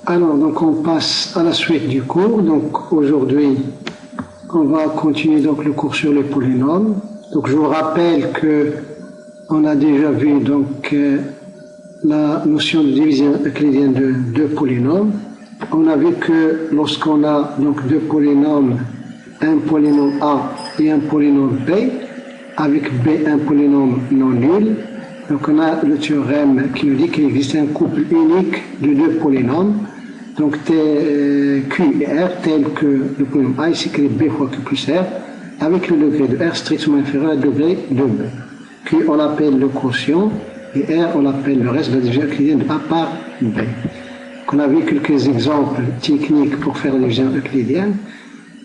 Alors, donc on passe à la suite du cours. Donc aujourd'hui, on va continuer donc le cours sur les polynômes. Donc je vous rappelle que on a déjà vu donc la notion de division euclidienne de deux polynômes. On a vu que lorsqu'on a donc deux polynômes, un polynôme A et un polynôme B, avec B un polynôme non nul, donc on a le théorème qui nous dit qu'il existe un couple unique de deux polynômes, donc Q et R, tel que le polynôme A est écrit B fois Q plus R, avec le degré de R strictement inférieur au degré de B. Q on l'appelle le quotient et R on l'appelle le reste de la division euclidienne de A par B. Donc on a vu quelques exemples techniques pour faire la division euclidienne.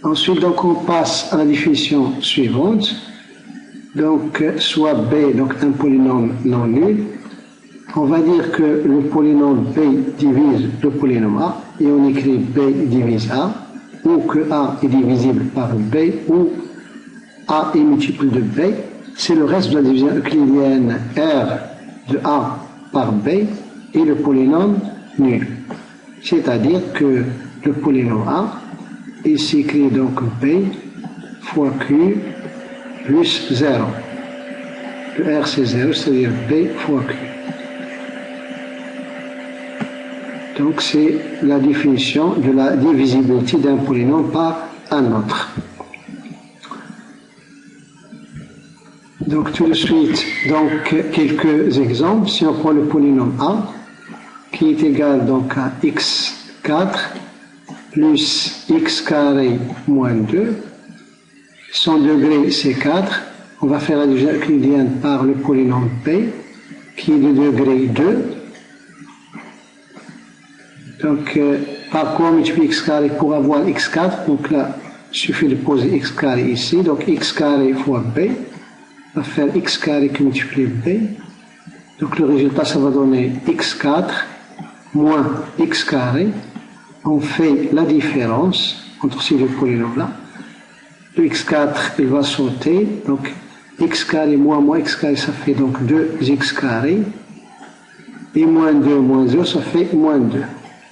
Ensuite donc on passe à la définition suivante. Donc soit B, donc un polynôme non nul, on va dire que le polynôme B divise le polynôme A et on écrit B divise A, ou que A est divisible par B, ou A est multiple de B. C'est le reste de la division euclidienne R de A par B et le polynôme nul. C'est-à-dire que le polynôme A il s'écrit donc B fois Q plus 0. Le R c'est 0, c'est-à-dire B fois Q. Donc c'est la définition de la divisibilité d'un polynôme par un autre. Donc tout de suite, donc quelques exemples. Si on prend le polynôme A, qui est égal donc à x4 plus x carré moins 2, son degré c'est 4, on va faire la division euclidienne par le polynôme P, qui est de degré 2. Donc, par quoi on multiplie x carré pour avoir x4? Donc là, il suffit de poser x carré ici. Donc, x carré fois b, on va faire x carré qui multiplie b. Donc, le résultat, ça va donner x4 moins x carré. On fait la différence entre ces deux polynômes-là. Le x4, il va sauter. Donc, x carré moins x carré, ça fait donc 2x carré. Et moins 2 moins 2, ça fait moins 2.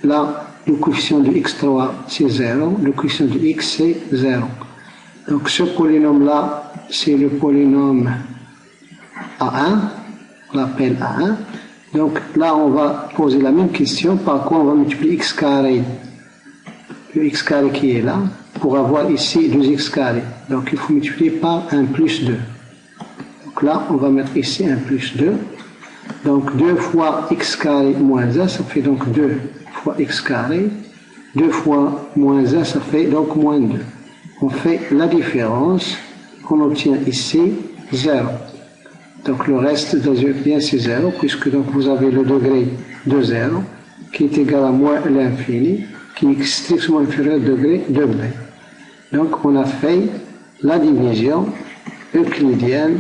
Là, le coefficient de x3, c'est 0. Le coefficient de x, c'est 0. Donc, ce polynôme-là, c'est le polynôme A1. On l'appelle A1. Donc, là, on va poser la même question. Par quoi on va multiplier x carré, le x carré qui est là, pour avoir ici 2x carré. Donc, il faut multiplier par 1 plus 2. Donc là, on va mettre ici 1 plus 2. Donc, 2 fois x carré moins 1, ça fait donc 2 fois x carré. 2 fois moins 1, ça fait donc moins 2. On fait la différence. On obtient ici 0. Donc, le reste de la c'est 0, puisque donc vous avez le degré de 0, qui est égal à moins l'infini, qui est strictement inférieur au degré de b. Donc, on a fait la division euclidienne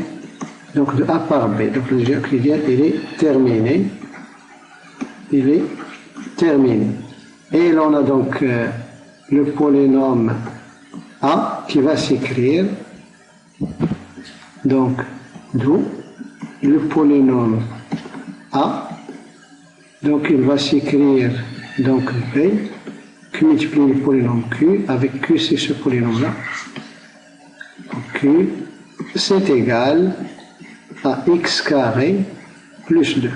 donc de A par B. Donc, la division euclidienne, il est terminé. Il est terminé. Et là, on a donc le polynôme A qui va s'écrire. Donc, d'où le polynôme A. Donc, il va s'écrire donc B qui multiplie le polynôme Q. Avec Q, c'est ce polynôme-là. Q, c'est égal à x carré plus 2.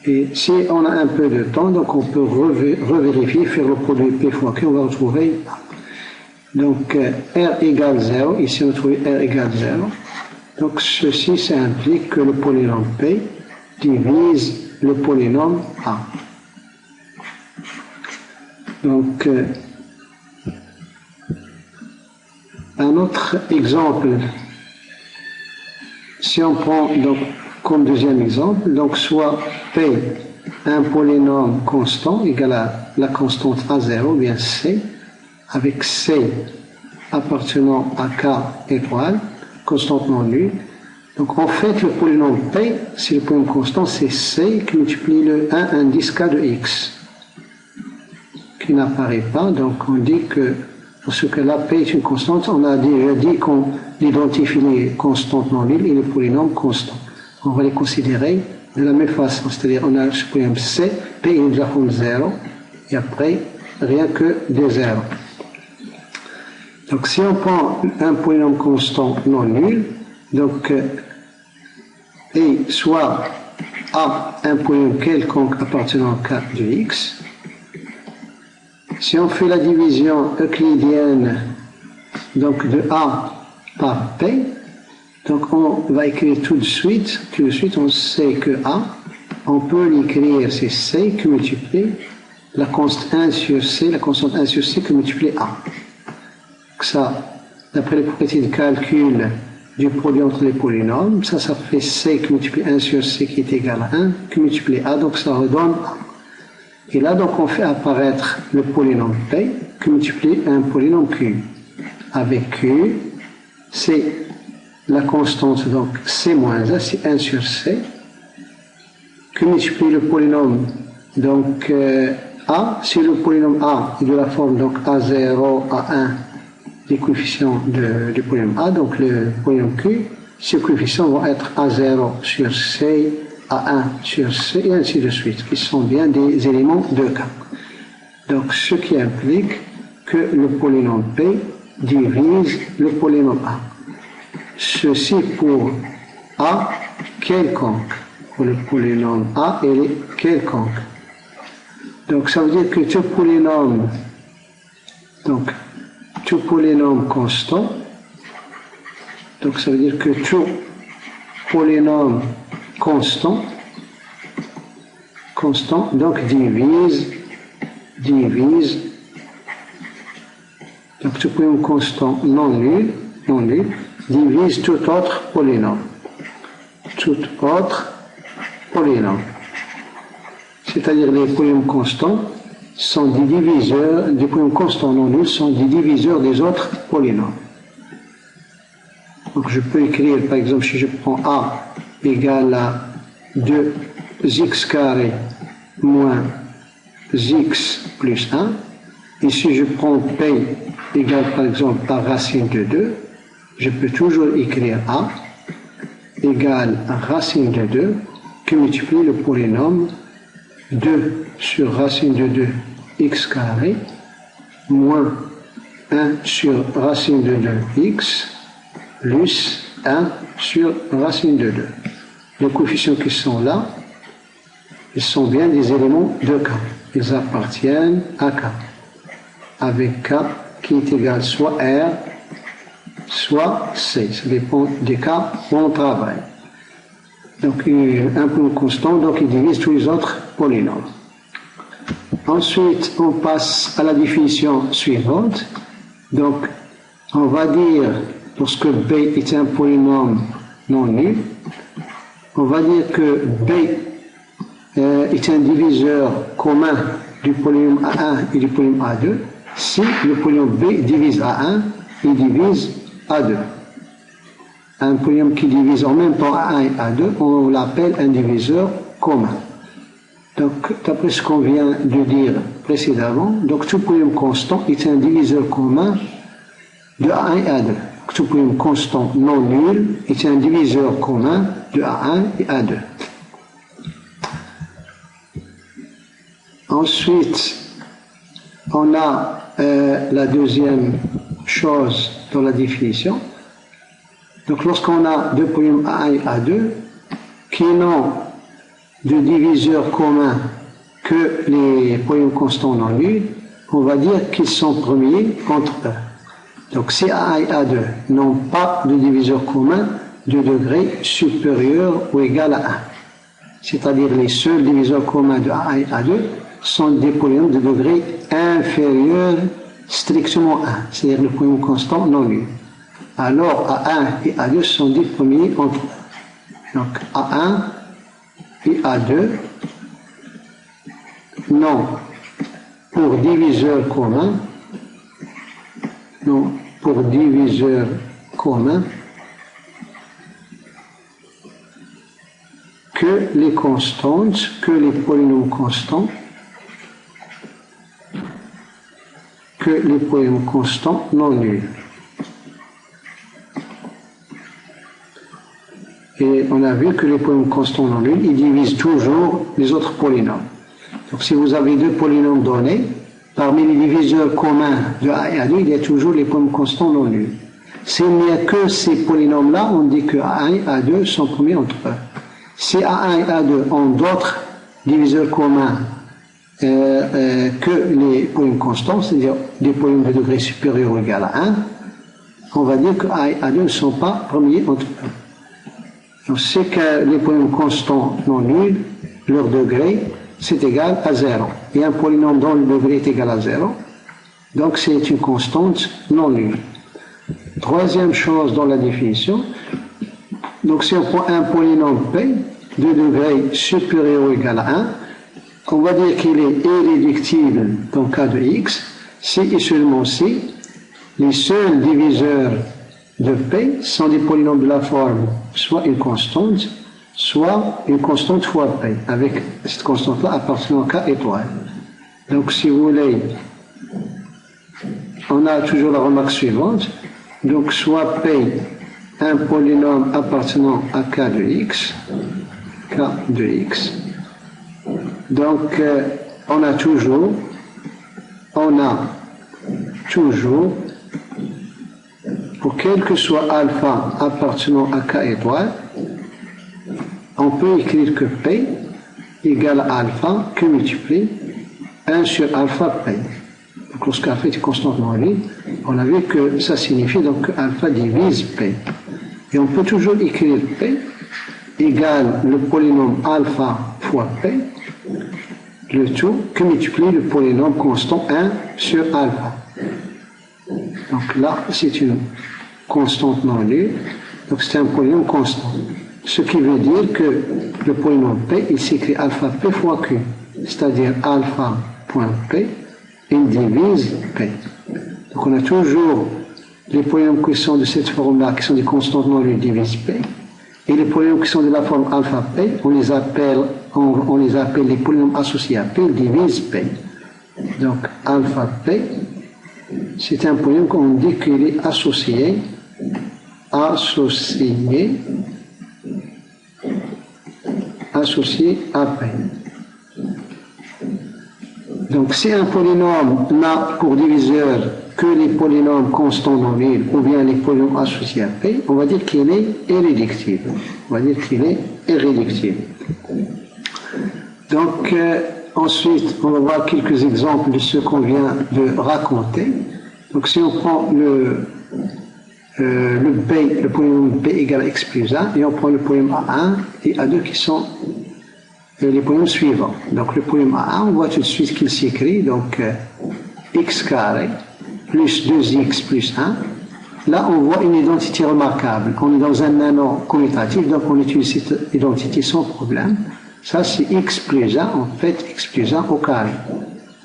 Et si on a un peu de temps, donc on peut revérifier, faire le produit P fois Q, on va retrouver A. Donc R égale 0, ici on trouve R égale 0. Donc ceci, ça implique que le polynôme P divise le polynôme A. Donc un autre exemple, si on prend donc comme deuxième exemple, donc soit P, un polynôme constant égal à la constante A0, ou bien C, avec C appartenant à K étoile, constante non nulle. Donc en fait, le polynôme P, c'est le polynôme constant, c'est C qui multiplie le 1 indice K de X, qui n'apparaît pas. Donc on dit que dans ce cas-là, P est une constante. On a déjà dit qu'on identifie les constantes non nulles et les polynômes constants. On va les considérer de la même façon, c'est-à-dire on a ce polynôme C, P est de la forme 0, et après rien que des zéros. Donc si on prend un polynôme constant non nul, donc et soit A un polynôme quelconque appartenant au cas de x, si on fait la division euclidienne donc de A par P, donc on va écrire tout de suite on sait que A, on peut l'écrire, c'est C qui multiplie la constante 1 sur C, qui multiplie A. Donc ça, d'après les propriétés de calcul du produit entre les polynômes, ça fait C qui multiplie 1 sur C qui est égal à 1, qui multiplie A, donc ça redonne A. Et là, donc, on fait apparaître le polynôme P qui multiplie un polynôme Q. Avec Q, c'est la constante, donc C moins 1, c'est 1 sur C, qui multiplie le polynôme, donc A, si le polynôme A est de la forme donc A0, A1, des coefficients du polynôme A, donc le polynôme Q, ces coefficients vont être A0 sur C, A1 sur C, et ainsi de suite, qui sont bien des éléments de K. Donc, ce qui implique que le polynôme P divise le polynôme A. Ceci pour A quelconque. Pour le polynôme A, il est quelconque. Donc, ça veut dire que tout polynôme constant, donc ça veut dire que tout polynôme constant, donc divise, donc tout polynôme constant non nul, divise tout autre polynôme. C'est-à-dire les polynômes constants sont des diviseurs, des polynômes constants non nuls sont des diviseurs des autres polynômes. Donc je peux écrire, par exemple, si je prends A égale à 2x carré moins x plus 1, et si je prends P égale par exemple à racine de 2, je peux toujours écrire A égale à racine de 2 qui multiplie le polynôme 2 sur racine de 2 x carré moins 1 sur racine de 2 x plus 1 sur racine de 2. Les coefficients qui sont là, ils sont bien des éléments de K. Ils appartiennent à K. Avec K qui est égal soit R, soit C. Ça dépend des cas où on travaille. Donc, un polynôme constant, donc il divise tous les autres polynômes. Ensuite, on passe à la définition suivante. Donc, on va dire, lorsque B est un polynôme non nul, on va dire que B est un diviseur commun du polynôme A1 et du polynôme A2 si le polynôme B divise A1, il divise A2. Un polynôme qui divise en même temps A1 et A2, on l'appelle un diviseur commun. Donc, d'après ce qu'on vient de dire précédemment, donc tout polynôme constant est un diviseur commun de A1 et A2. Tout polynôme constant non nul est un diviseur commun de A1 et A2. Ensuite, on a la deuxième chose dans la définition. Donc, lorsqu'on a deux polynômes A1 et A2 qui n'ont de diviseur commun que les polynômes constants non nuls, on va dire qu'ils sont premiers entre eux. Donc, si A1 et A2 n'ont pas de diviseur commun de degré supérieur ou égal à 1, c'est-à-dire les seuls diviseurs communs de A1 et A2 sont des polynômes de degré inférieur strictement 1, c'est-à-dire le polynôme constant non nul. Alors A1 et A2 sont des premiers entre eux. Donc A1 et A2 n'ont pour diviseur commun que les constantes, que les polynômes constants, non nuls. Et on a vu que les polynômes constants non nuls, ils divisent toujours les autres polynômes. Donc si vous avez deux polynômes donnés, parmi les diviseurs communs de A et A2, il y a toujours les polynômes constants non nuls. S'il n'y a que ces polynômes-là, on dit que A1 et A2 sont premiers entre eux. Si A1 et A2 ont d'autres diviseurs communs que les polynômes constants, c'est-à-dire des polynômes de degré supérieur ou égal à 1, on va dire que A et A2 ne sont pas premiers entre eux. Donc c'est que les polynômes constants non nuls, leur degré, c'est égal à 0. Et un polynôme dont le degré est égal à 0, donc c'est une constante non nulle. Troisième chose dans la définition, donc si on prend un polynôme P de degré supérieur ou égal à 1, on va dire qu'il est irréductible dans le cas de X, si et seulement si les seuls diviseurs de P sont des polynômes de la forme soit une constante fois P, avec cette constante-là appartenant à K étoile. Donc si vous voulez, on a toujours la remarque suivante, donc soit P, un polynôme appartenant à K de X, donc on a toujours, pour quel que soit alpha appartenant à K étoile, on peut écrire que P égale à alpha que multiplie 1 sur alpha P. Donc lorsqu'alpha est constante non nulle, on a vu que ça signifie donc que alpha divise P. Et on peut toujours écrire P égale le polynôme alpha fois P, le tout que multiplie le polynôme constant 1 sur alpha. Donc là, c'est une constante non nulle, donc c'est un polynôme constant. Ce qui veut dire que le polynôme P, il s'écrit alpha P fois Q, c'est-à-dire alpha point P, il divise P. Donc on a toujours les polynômes qui sont de cette forme-là, qui sont des constantes non nulles, divisent P, et les polynômes qui sont de la forme alpha P, on les appelle les polynômes associés à P, ils divisent P. Donc alpha P, c'est un polynôme qu'on dit qu'il est associé à P. Donc si un polynôme n'a pour diviseur que les polynômes constants non nuls ou bien les polynômes associés à P, on va dire qu'il est irréductible. Donc ensuite, on va voir quelques exemples de ce qu'on vient de raconter. Donc si on prend le polynôme P égale à x plus 1, et on prend le polynôme A1 et A2 qui sont les polynômes suivants. Donc le polynôme A1, on voit tout de suite qu'il s'écrit, donc x carré plus 2x plus 1. Là, on voit une identité remarquable. On est dans un nano commutatif, donc on utilise cette identité sans problème. Ça, c'est x plus 1, en fait, x plus 1 au carré.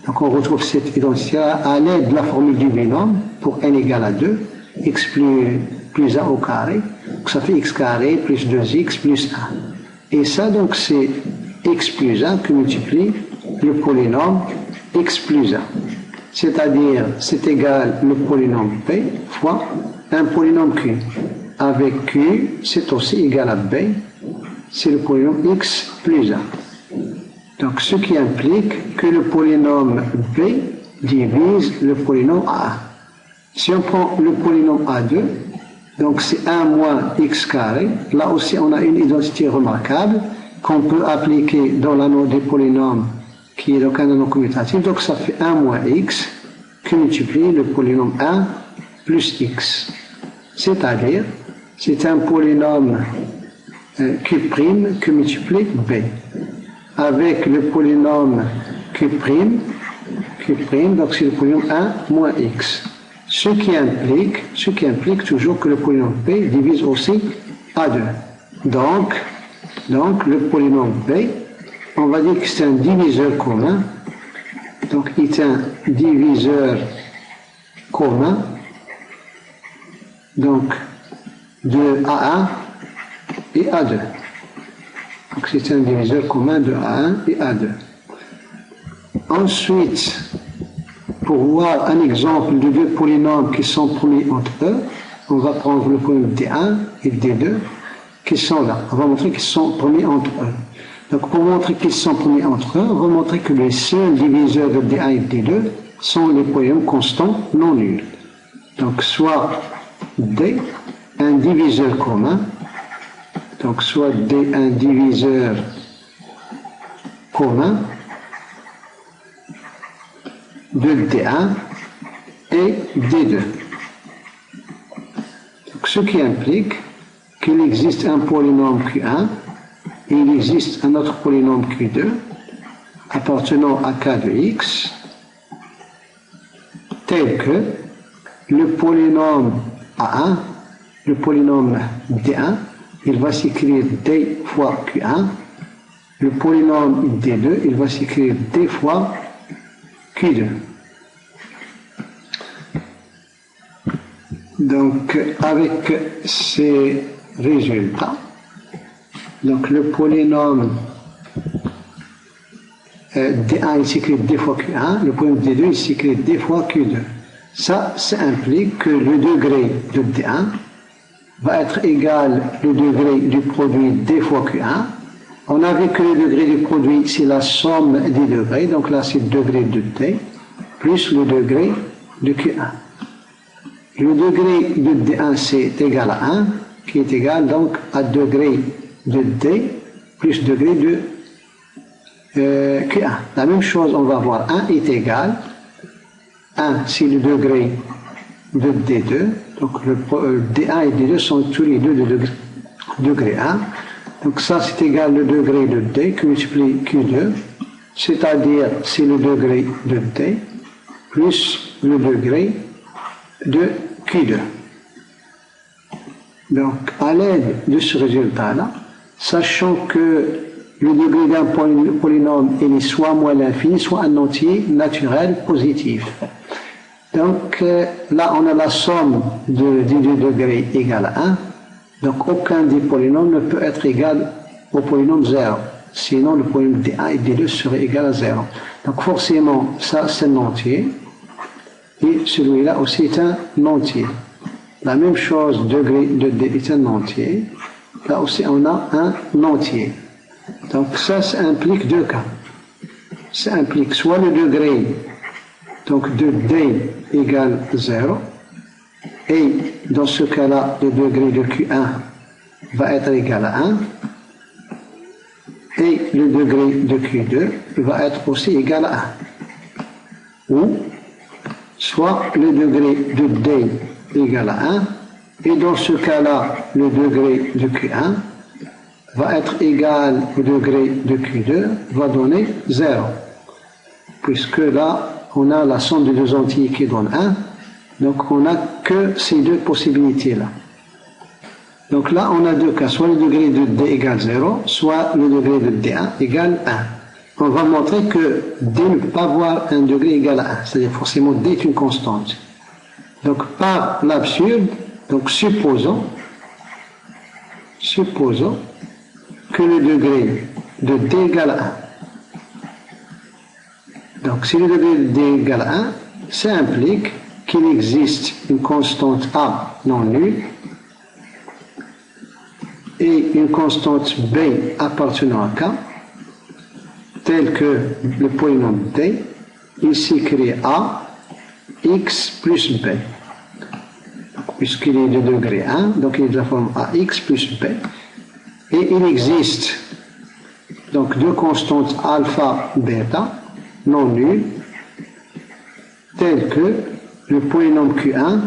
Donc on retrouve cette identité à l'aide de la formule du binôme pour n égale à 2, x plus 1 au carré. Donc ça fait x carré plus 2x plus 1. Et ça, donc, c'est x plus 1 qui multiplie le polynôme x plus 1. C'est-à-dire, c'est égal le polynôme P fois un polynôme Q. Avec Q, c'est aussi égal à B, c'est le polynôme x plus 1. Donc, ce qui implique que le polynôme B divise le polynôme A1. Si on prend le polynôme A2, donc c'est 1 moins x carré, là aussi on a une identité remarquable qu'on peut appliquer dans l'anneau des polynômes qui est donc un anneau commutatif, donc ça fait 1 moins x qui multiplie le polynôme 1 plus x. C'est-à-dire, c'est un polynôme Q' qui multiplie B. Avec le polynôme Q', donc c'est le polynôme 1 moins x. Ce qui implique toujours que le polynôme P divise aussi A2. Donc le polynôme B, on va dire que c'est un diviseur commun. Donc il est un diviseur commun donc de A1 et A2. Donc c'est un diviseur commun de A1 et A2. Ensuite, pour voir un exemple de deux polynômes qui sont premiers entre eux, on va prendre le polynôme D1 et D2 qui sont là. On va montrer qu'ils sont premiers entre eux. Donc pour montrer qu'ils sont promis entre eux, on va montrer que les seuls diviseurs de D1 et D2 sont les polynômes constants non nuls. Donc soit D, un diviseur commun, donc soit D un diviseur commun de D1 et D2. Donc, ce qui implique qu'il existe un polynôme Q1 et il existe un autre polynôme Q2 appartenant à K de X tel que le polynôme A1, le polynôme D1, il va s'écrire D fois Q1, le polynôme D2, il va s'écrire D fois Q2. Donc, avec ces résultats, donc le polynôme D1 il s'écrit D fois Q1, le polynôme D2 il s'écrit D fois Q2. Ça implique que le degré de D1 va être égal au degré du produit D fois Q1. On a vu que le degré du produit c'est la somme des degrés, donc là c'est le degré de D plus le degré de Q1. Le degré de D1 c'est égal à 1, qui est égal donc à degré de D plus degré de Q1. La même chose, on va voir 1 est égal, 1 c'est le degré de D2, donc le D1 et D2 sont tous les deux de degré 1. Donc ça c'est égal le degré de D qui multiplie Q2, c'est-à-dire c'est le degré de D plus le degré de Q2. Donc, à l'aide de ce résultat-là, sachant que le degré d'un polynôme est soit moins l'infini, soit un entier naturel positif. Donc, là, on a la somme des deux degrés égale à 1. Donc, aucun des polynômes ne peut être égal au polynôme 0. Sinon, le polynôme D1 et D2 serait égal à 0. Donc, forcément, ça, c'est un entier. Et celui-là aussi est un entier. La même chose, degré de D est un entier. Là aussi, on a un entier. Donc ça implique deux cas. Ça implique soit le degré donc de D égale 0, et dans ce cas-là, le degré de Q1 va être égal à 1, et le degré de Q2 va être aussi égal à 1. Ou soit le degré de D égale à 1, et dans ce cas-là, le degré de Q1 va être égal au degré de Q2, va donner 0. Puisque là, on a la somme des deux entiers qui donne 1, donc on n'a que ces deux possibilités-là. Donc là, on a deux cas, soit le degré de D égale 0, soit le degré de D1 égale 1. On va montrer que D ne peut pas avoir un degré égal à 1, c'est-à-dire forcément D est une constante. Donc par l'absurde, donc supposons que le degré de D égale à 1. Donc si le degré de D égale à 1, ça implique qu'il existe une constante A non nulle et une constante B appartenant à K, tel que le polynôme D, il s'écrit A, X plus B. Puisqu'il est de degré 1, donc il est de la forme AX plus B. Et il existe donc deux constantes alpha, bêta, non nulles, telles que le polynôme Q1,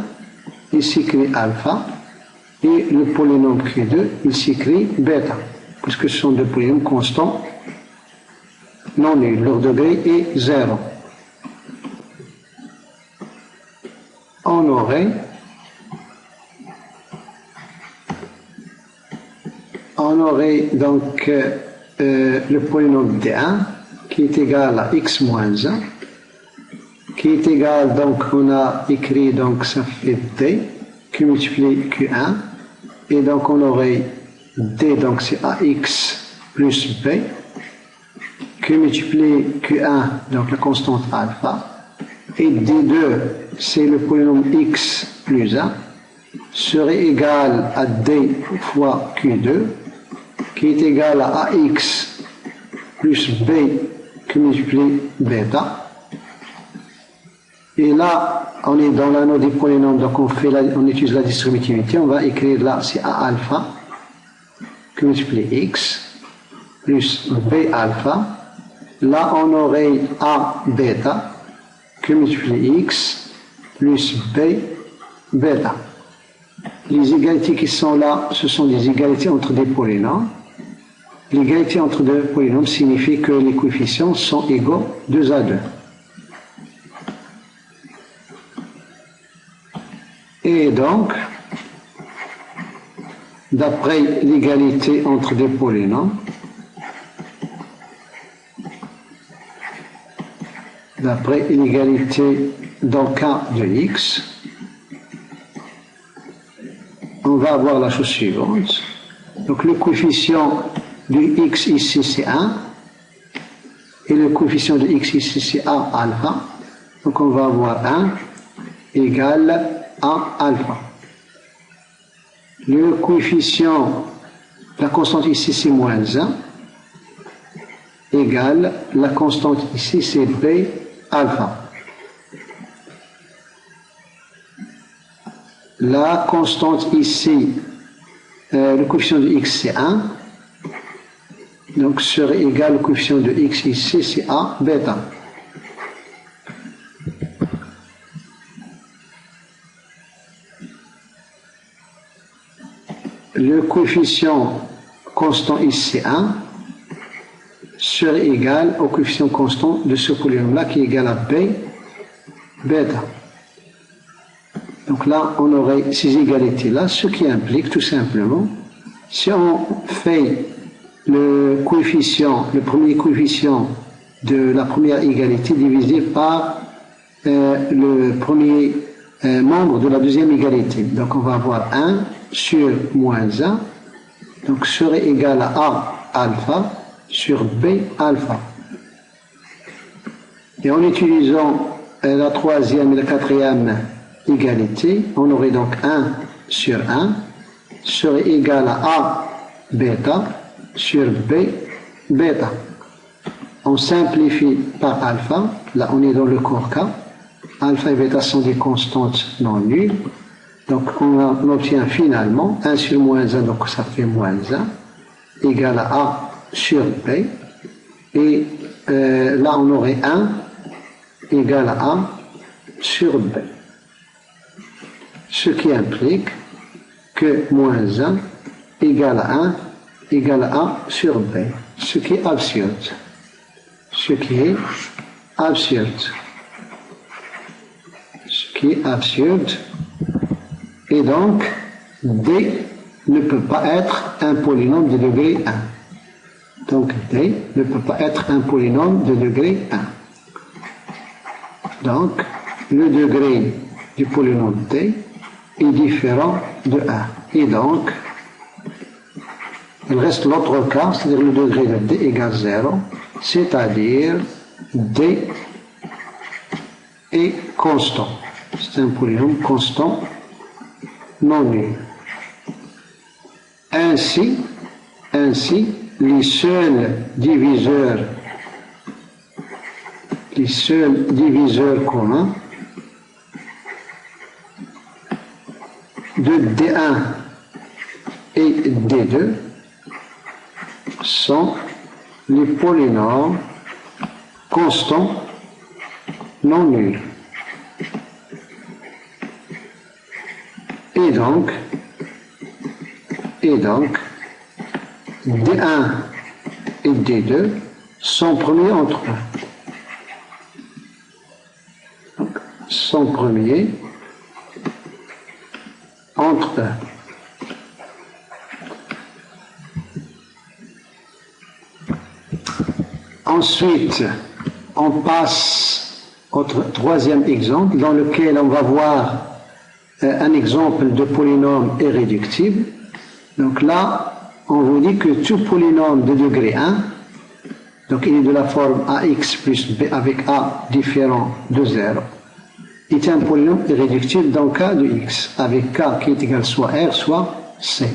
il s'écrit alpha, et le polynôme Q2, il s'écrit bêta, puisque ce sont deux polynômes constants non nuls. Leur degré est 0. On aurait donc le polynôme D1 qui est égal à x moins 1, qui est égal, donc on a écrit, donc ça fait D qui multiplie Q1, et donc on aurait D, donc c'est AX plus B, qui multiplie Q1, donc la constante alpha, et D2, c'est le polynôme X plus 1, serait égal à D fois Q2, qui est égal à AX plus B qui multiplie bêta. Et là, on est dans l'anneau des polynômes, donc on utilise la distributivité. On va écrire là, c'est A alpha qui multiplie X plus B alpha. Là, on aurait A bêta qui multiplie X plus B bêta. Les égalités qui sont là, ce sont des égalités entre des polynômes. L'égalité entre deux polynômes signifie que les coefficients sont égaux 2 à 2. Et donc, d'après l'égalité entre des polynômes, d'après l'égalité dans le cas de x, on va avoir la chose suivante. Donc le coefficient de x ici c'est 1 et le coefficient de x ici c'est A alpha. Donc on va avoir 1 égale A alpha. Le coefficient, la constante ici c'est moins 1 égale la constante ici c'est B alpha. La constante ici, le coefficient de x c'est 1, donc serait égal au coefficient de x ici c'est A bêta. Le coefficient constant ici c'est 1 serait égal au coefficient constant de ce polynôme-là qui est égal à B bêta. Donc là, on aurait ces égalités-là, ce qui implique tout simplement, si on fait le coefficient, le premier coefficient de la première égalité divisé par le premier membre de la deuxième égalité. Donc on va avoir 1 sur moins 1, donc serait égal à A alpha sur B alpha. Et en utilisant la troisième et la quatrième égalité, on aurait donc 1 sur 1 serait égal à A bêta sur B bêta. On simplifie par alpha, là on est dans le court cas, alpha et bêta sont des constantes non nulles, donc on obtient finalement 1 sur moins 1, donc ça fait moins 1, égal à A sur B, et là on aurait 1 égal à A sur B. Ce qui implique que moins 1 égale à 1 égale à A sur B. Ce qui est absurde. Ce qui est absurde. Ce qui est absurde. Et donc, D ne peut pas être un polynôme de degré 1. Donc, D ne peut pas être un polynôme de degré 1. Donc, le degré du polynôme D est différent de 1. Et donc, il reste l'autre cas, c'est-à-dire le degré de D égale 0, c'est-à-dire D est constant. C'est un polynôme constant non nul. Ainsi, les seuls diviseurs communs de D1 et D2 sont les polynômes constants non nuls. Et donc, D1 et D2 sont premiers entre eux. Donc, sont premiers entre eux. Ensuite, on passe au troisième exemple dans lequel on va voir un exemple de polynôme irréductible. Donc là, on vous dit que tout polynôme de degré 1, donc il est de la forme ax plus b avec a différent de 0, est un polynôme irréductible dans le cas de x, avec k qui est égal soit r, soit c.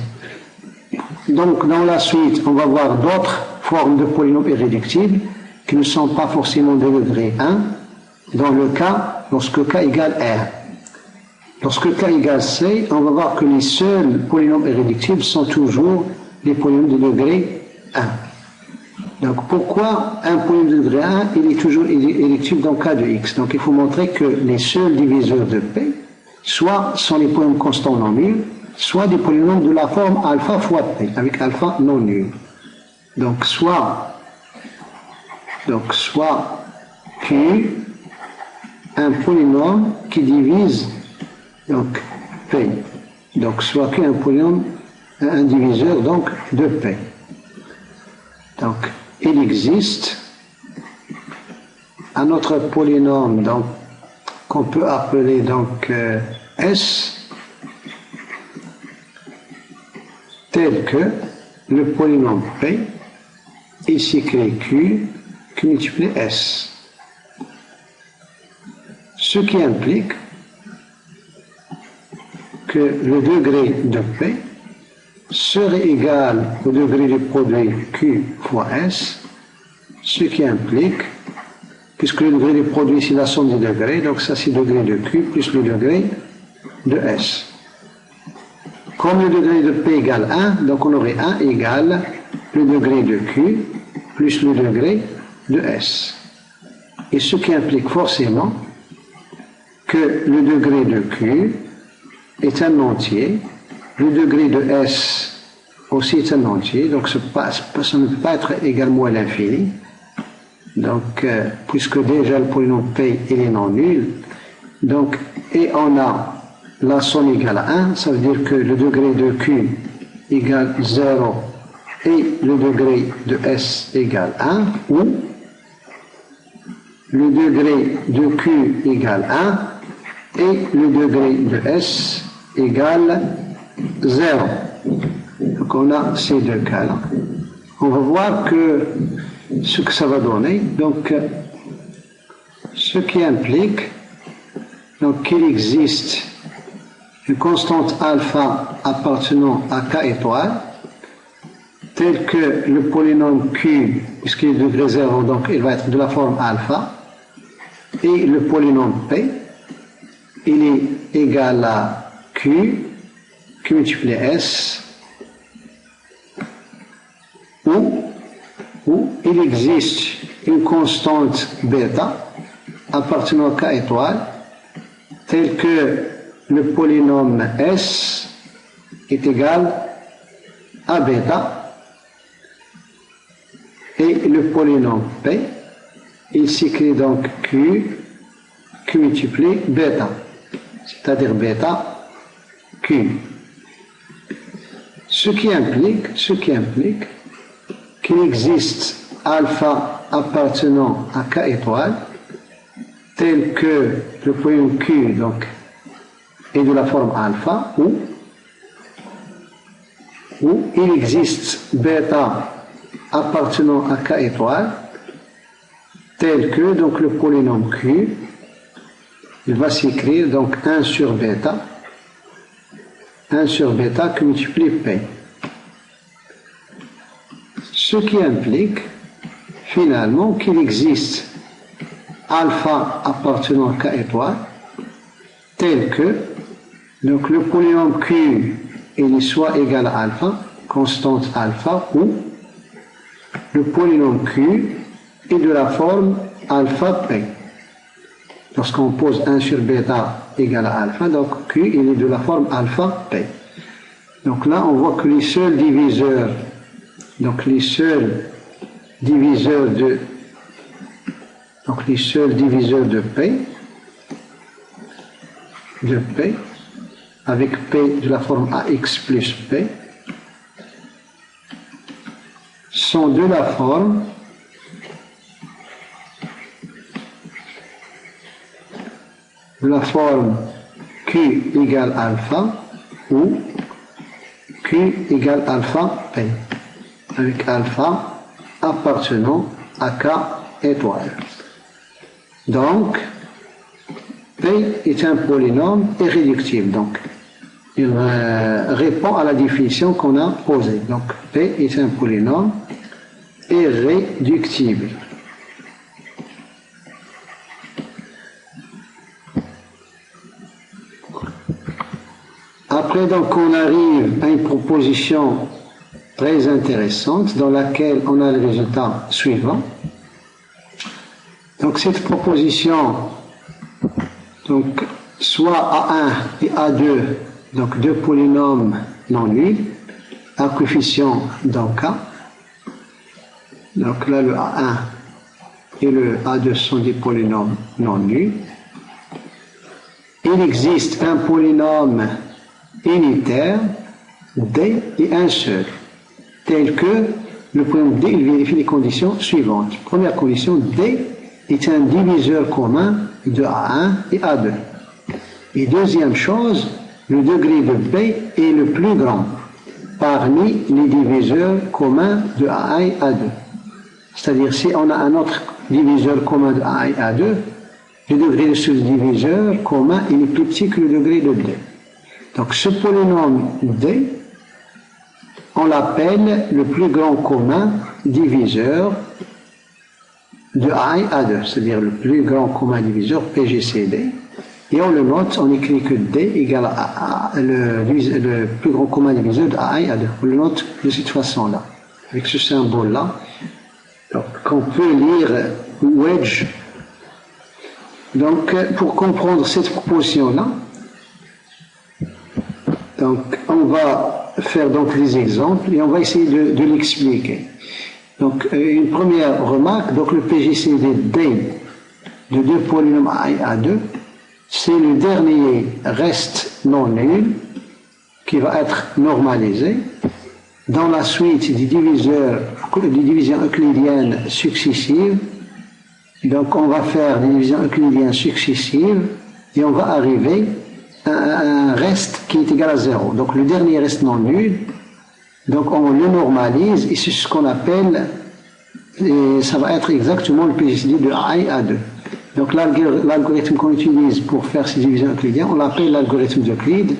Donc dans la suite, on va voir d'autres formes de polynômes irréductibles qui ne sont pas forcément de degré 1 dans le cas, lorsque k égale r. Lorsque k égale c, on va voir que les seuls polynômes irréductibles sont toujours les polynômes de degré 1. Donc pourquoi un polynôme de degré 1, il est toujours irréductible dans le cas de x? Donc il faut montrer que les seuls diviseurs de p, soit sont les polynômes constants non nuls, soit des polynômes de la forme alpha fois p, avec alpha non nul. Donc soit Q, un polynôme qui divise donc P. Donc soit Q un polynôme, un diviseur donc de P. Donc il existe un autre polynôme donc qu'on peut appeler donc S, tel que le polynôme P, il s'écrit Q multiplié S. Ce qui implique que le degré de P serait égal au degré du produit Q fois S, ce qui implique, puisque le degré du produit c'est la somme des degrés, donc ça c'est le degré de Q plus le degré de S. Comme le degré de P égale 1, donc on aurait 1 égale le degré de Q plus le degré de S. Et ce qui implique forcément que le degré de Q est un entier, le degré de S aussi est un entier, donc ça ne peut pas être également à l'infini. Donc, puisque déjà le polynôme P il est non nul, donc, et on a la somme égale à 1, ça veut dire que le degré de Q égale 0 et le degré de S égale 1, ou le degré de Q égale 1 et le degré de S égale 0. Donc on a ces deux cas-là. On va voir que ce que ça va donner. Donc, ce qui implique qu'il existe une constante alpha appartenant à k étoile, tel que le polynôme Q, puisqu'il est degré 0, donc il va être de la forme alpha, et le polynôme P, il est égal à Q multiplié S, où il existe une constante bêta appartenant à k étoile, tel que le polynôme S est égal à bêta, et le polynôme P, il s'écrit donc Q multiplié bêta, c'est-à-dire bêta Q. Ce qui implique qu'il existe alpha appartenant à k étoile, tel que le polynôme Q donc, est de la forme alpha, où il existe bêta appartenant à k étoile, tel que donc, le polynôme Q, il va s'écrire donc 1 sur bêta qui multiplie P. Ce qui implique finalement qu'il existe alpha appartenant à k étoile, tel que donc le polynôme Q il est soit égal à alpha, constante alpha, ou le polynôme Q est de la forme alpha P. Lorsqu'on pose 1 sur bêta égale à alpha, donc Q il est de la forme alpha P. Donc là on voit que les seuls diviseurs de P avec P de la forme AX plus P sont de la forme Q égale alpha ou Q égale alpha P, avec alpha appartenant à k étoile. Donc, P est un polynôme irréductible. Donc, il répond à la définition qu'on a posée. Donc, P est un polynôme irréductible. Après, donc, on arrive à une proposition très intéressante dans laquelle on a le résultat suivant. Donc, cette proposition, donc, soit A1 et A2, donc deux polynômes non nuls, à coefficient dans K. Donc là, le A1 et le A2 sont des polynômes non nuls. Il existe un polynôme unitaire, D et un seul, tel que le polynôme D, il vérifie les conditions suivantes. Première condition, D est un diviseur commun de A1 et A2. Et deuxième chose, le degré de B est le plus grand parmi les diviseurs communs de A1 et A2. C'est-à-dire, si on a un autre diviseur commun de A1 et A2, le degré de ce diviseur commun il est plus petit que le degré de D. Donc, ce polynôme D, on l'appelle le plus grand commun diviseur de A1 et A2, c'est-à-dire le plus grand commun diviseur PGCD. Et on le note, on écrit que D égale à le plus grand commun diviseur de A1 et A2. On le note de cette façon-là, avec ce symbole-là. Donc, on peut lire wedge. Donc, pour comprendre cette proposition-là, donc, on va faire donc des exemples et on va essayer de l'expliquer. Donc, une première remarque, donc le PGCD D de deux polynômes A1 et A2, c'est le dernier reste non nul qui va être normalisé dans la suite des divisions euclidiennes successives. Donc, on va faire des divisions euclidiennes successives et on va arriver un reste qui est égal à 0. Donc le dernier reste non nul, donc on le normalise et c'est ce qu'on appelle, et ça va être exactement le PGCD de A1 et A2. Donc l'algorithme qu'on utilise pour faire ces divisions euclidiennes, on l'appelle l'algorithme d'Euclide.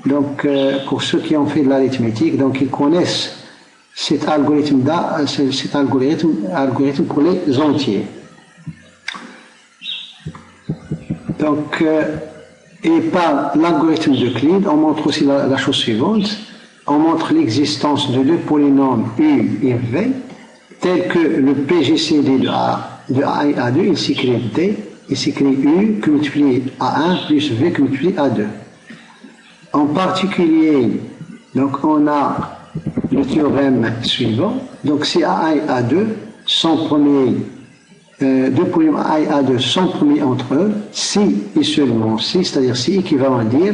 Donc pour ceux qui ont fait de l'arithmétique, donc ils connaissent cet algorithme pour les entiers. Donc et par l'algorithme d'Euclide, on montre aussi la chose suivante. On montre l'existence de deux polynômes U et V, tels que le PGCD de A1 et A2, il s'écrit D, il s'écrit U que multiplie A1 plus V que multiplie A2. En particulier, donc on a le théorème suivant. Donc si A1 et A2 sont premiers, deux polynômes A et A2 sont premiers entre eux, si et seulement si, c'est-à-dire si équivalent à dire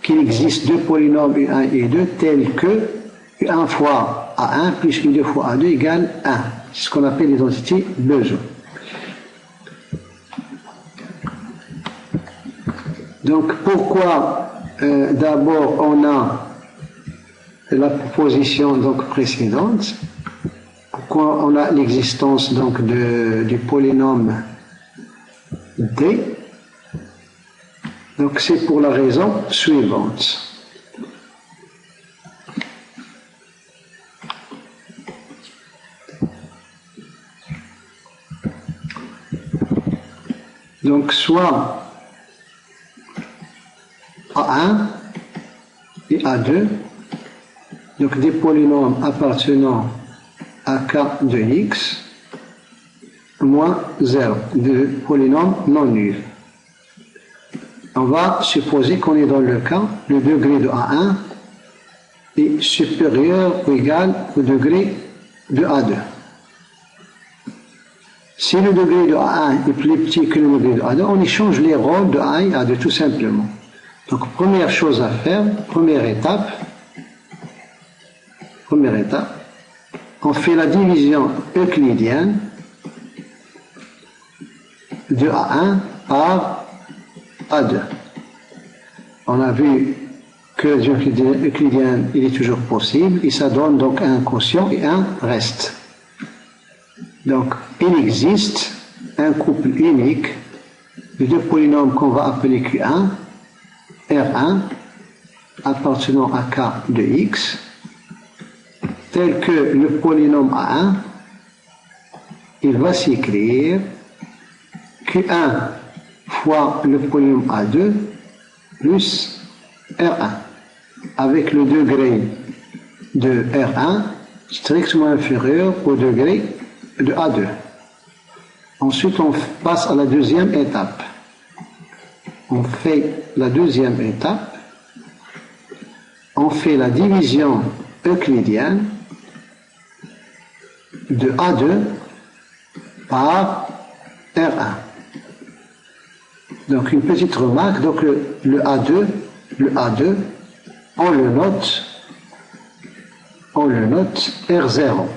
qu'il existe deux polynômes U1 et U2 tels que U1 fois A1 plus U2 fois A2 égale 1. C'est ce qu'on appelle l'identité besoin. Donc pourquoi d'abord on a la proposition donc précédente? Pourquoi on a l'existence donc du polynôme D? Donc c'est pour la raison suivante. Donc soit A1 et A2, donc des polynômes appartenant à K de X moins 0, de polynômes non nuls. On va supposer qu'on est dans le cas, le degré de A1 est supérieur ou égal au degré de A2. Si le degré de A1 est plus petit que le degré de A2, on échange les rôles de A1 et A2 tout simplement. Donc première chose à faire, première étape, on fait la division euclidienne de A1 par A2. On a vu que le euclidien il est toujours possible et ça donne donc un quotient et un reste. Donc il existe un couple unique de deux polynômes qu'on va appeler Q1, R1 appartenant à K de X, tel que le polynôme A1 il va s'écrire Q1 fois le polynôme A2 plus R1, avec le degré de R1 strictement inférieur au degré de A2. Ensuite, on passe à la deuxième étape. On fait la deuxième étape. On fait la division euclidienne de A2 par R1. Donc, une petite remarque. Donc, le A2, on le note R0.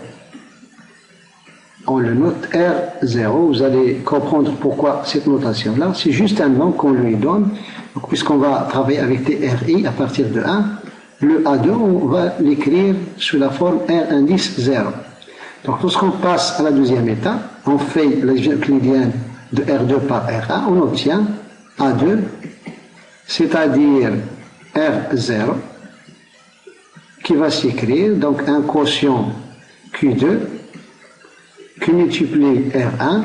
On le note R0. Vous allez comprendre pourquoi cette notation-là. C'est juste un nom qu'on lui donne. Donc, puisqu'on va travailler avec des RI à partir de 1, le A2, on va l'écrire sous la forme R indice 0. Donc, lorsqu'on passe à la deuxième étape, on fait la division euclidienne de R2 par R1, on obtient A2, c'est-à-dire R0, qui va s'écrire, donc un quotient Q2, qui multiplie R1,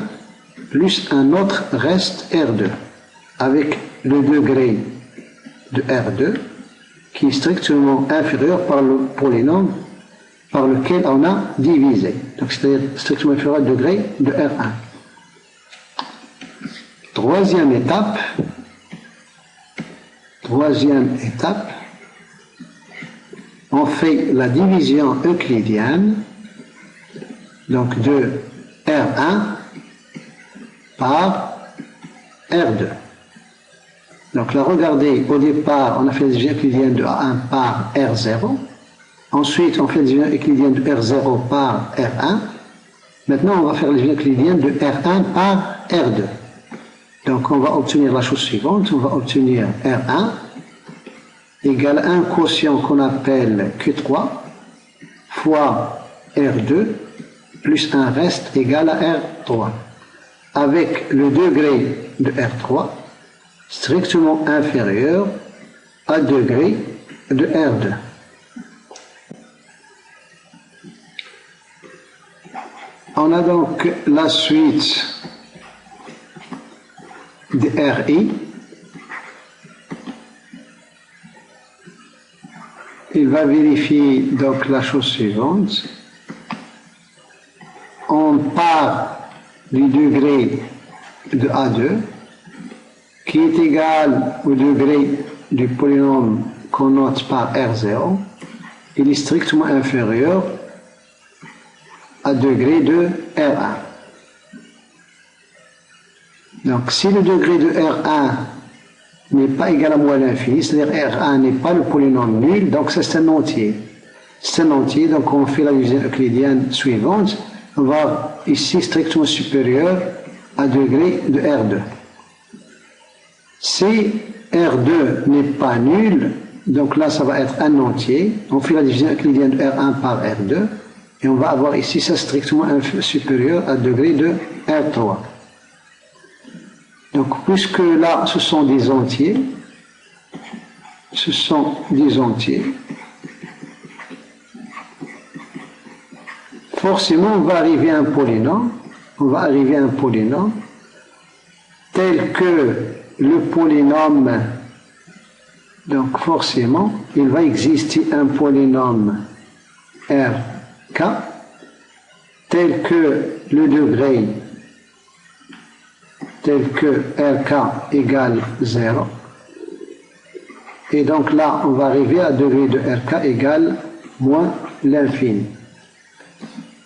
plus un autre reste R2, avec le degré de R2, qui est strictement inférieur par le polynôme par lequel on a divisé. Donc, c'est-à-dire strictement inférieur au degré de R1. Troisième étape, on fait la division euclidienne, donc de R1 par R2. Donc là, regardez, au départ, on a fait la division euclidienne de A1 par R0. Ensuite, on fait la division euclidienne de R0 par R1. Maintenant, on va faire la division euclidienne de R1 par R2. Donc, on va obtenir la chose suivante. On va obtenir R1 égale un quotient qu'on appelle Q3 fois R2 plus un reste égal à R3, avec le degré de R3 strictement inférieur à degré de R2. On a donc la suite de RI. Il va vérifier donc la chose suivante. On part du degré de A2 qui est égal au degré du polynôme qu'on note par R0. Il est strictement inférieur à degré de R1. Donc, si le degré de R1 n'est pas égal à moins l'infini, c'est-à-dire R1 n'est pas le polynôme nul, donc c'est un entier. C'est un entier, donc on fait la division euclidienne suivante. On va ici strictement supérieur à degré de R2. Si R2 n'est pas nul, donc là ça va être un entier. On fait la division euclidienne de R1 par R2. Et on va avoir ici ça strictement supérieur à degré de R3. Donc, puisque là, ce sont des entiers, forcément, on va arriver à un polynôme, tel que le polynôme, donc forcément, il va exister un polynôme RK, tel que le degré, tel que RK égale 0. Et donc là, on va arriver à degré de RK égale moins l'infini.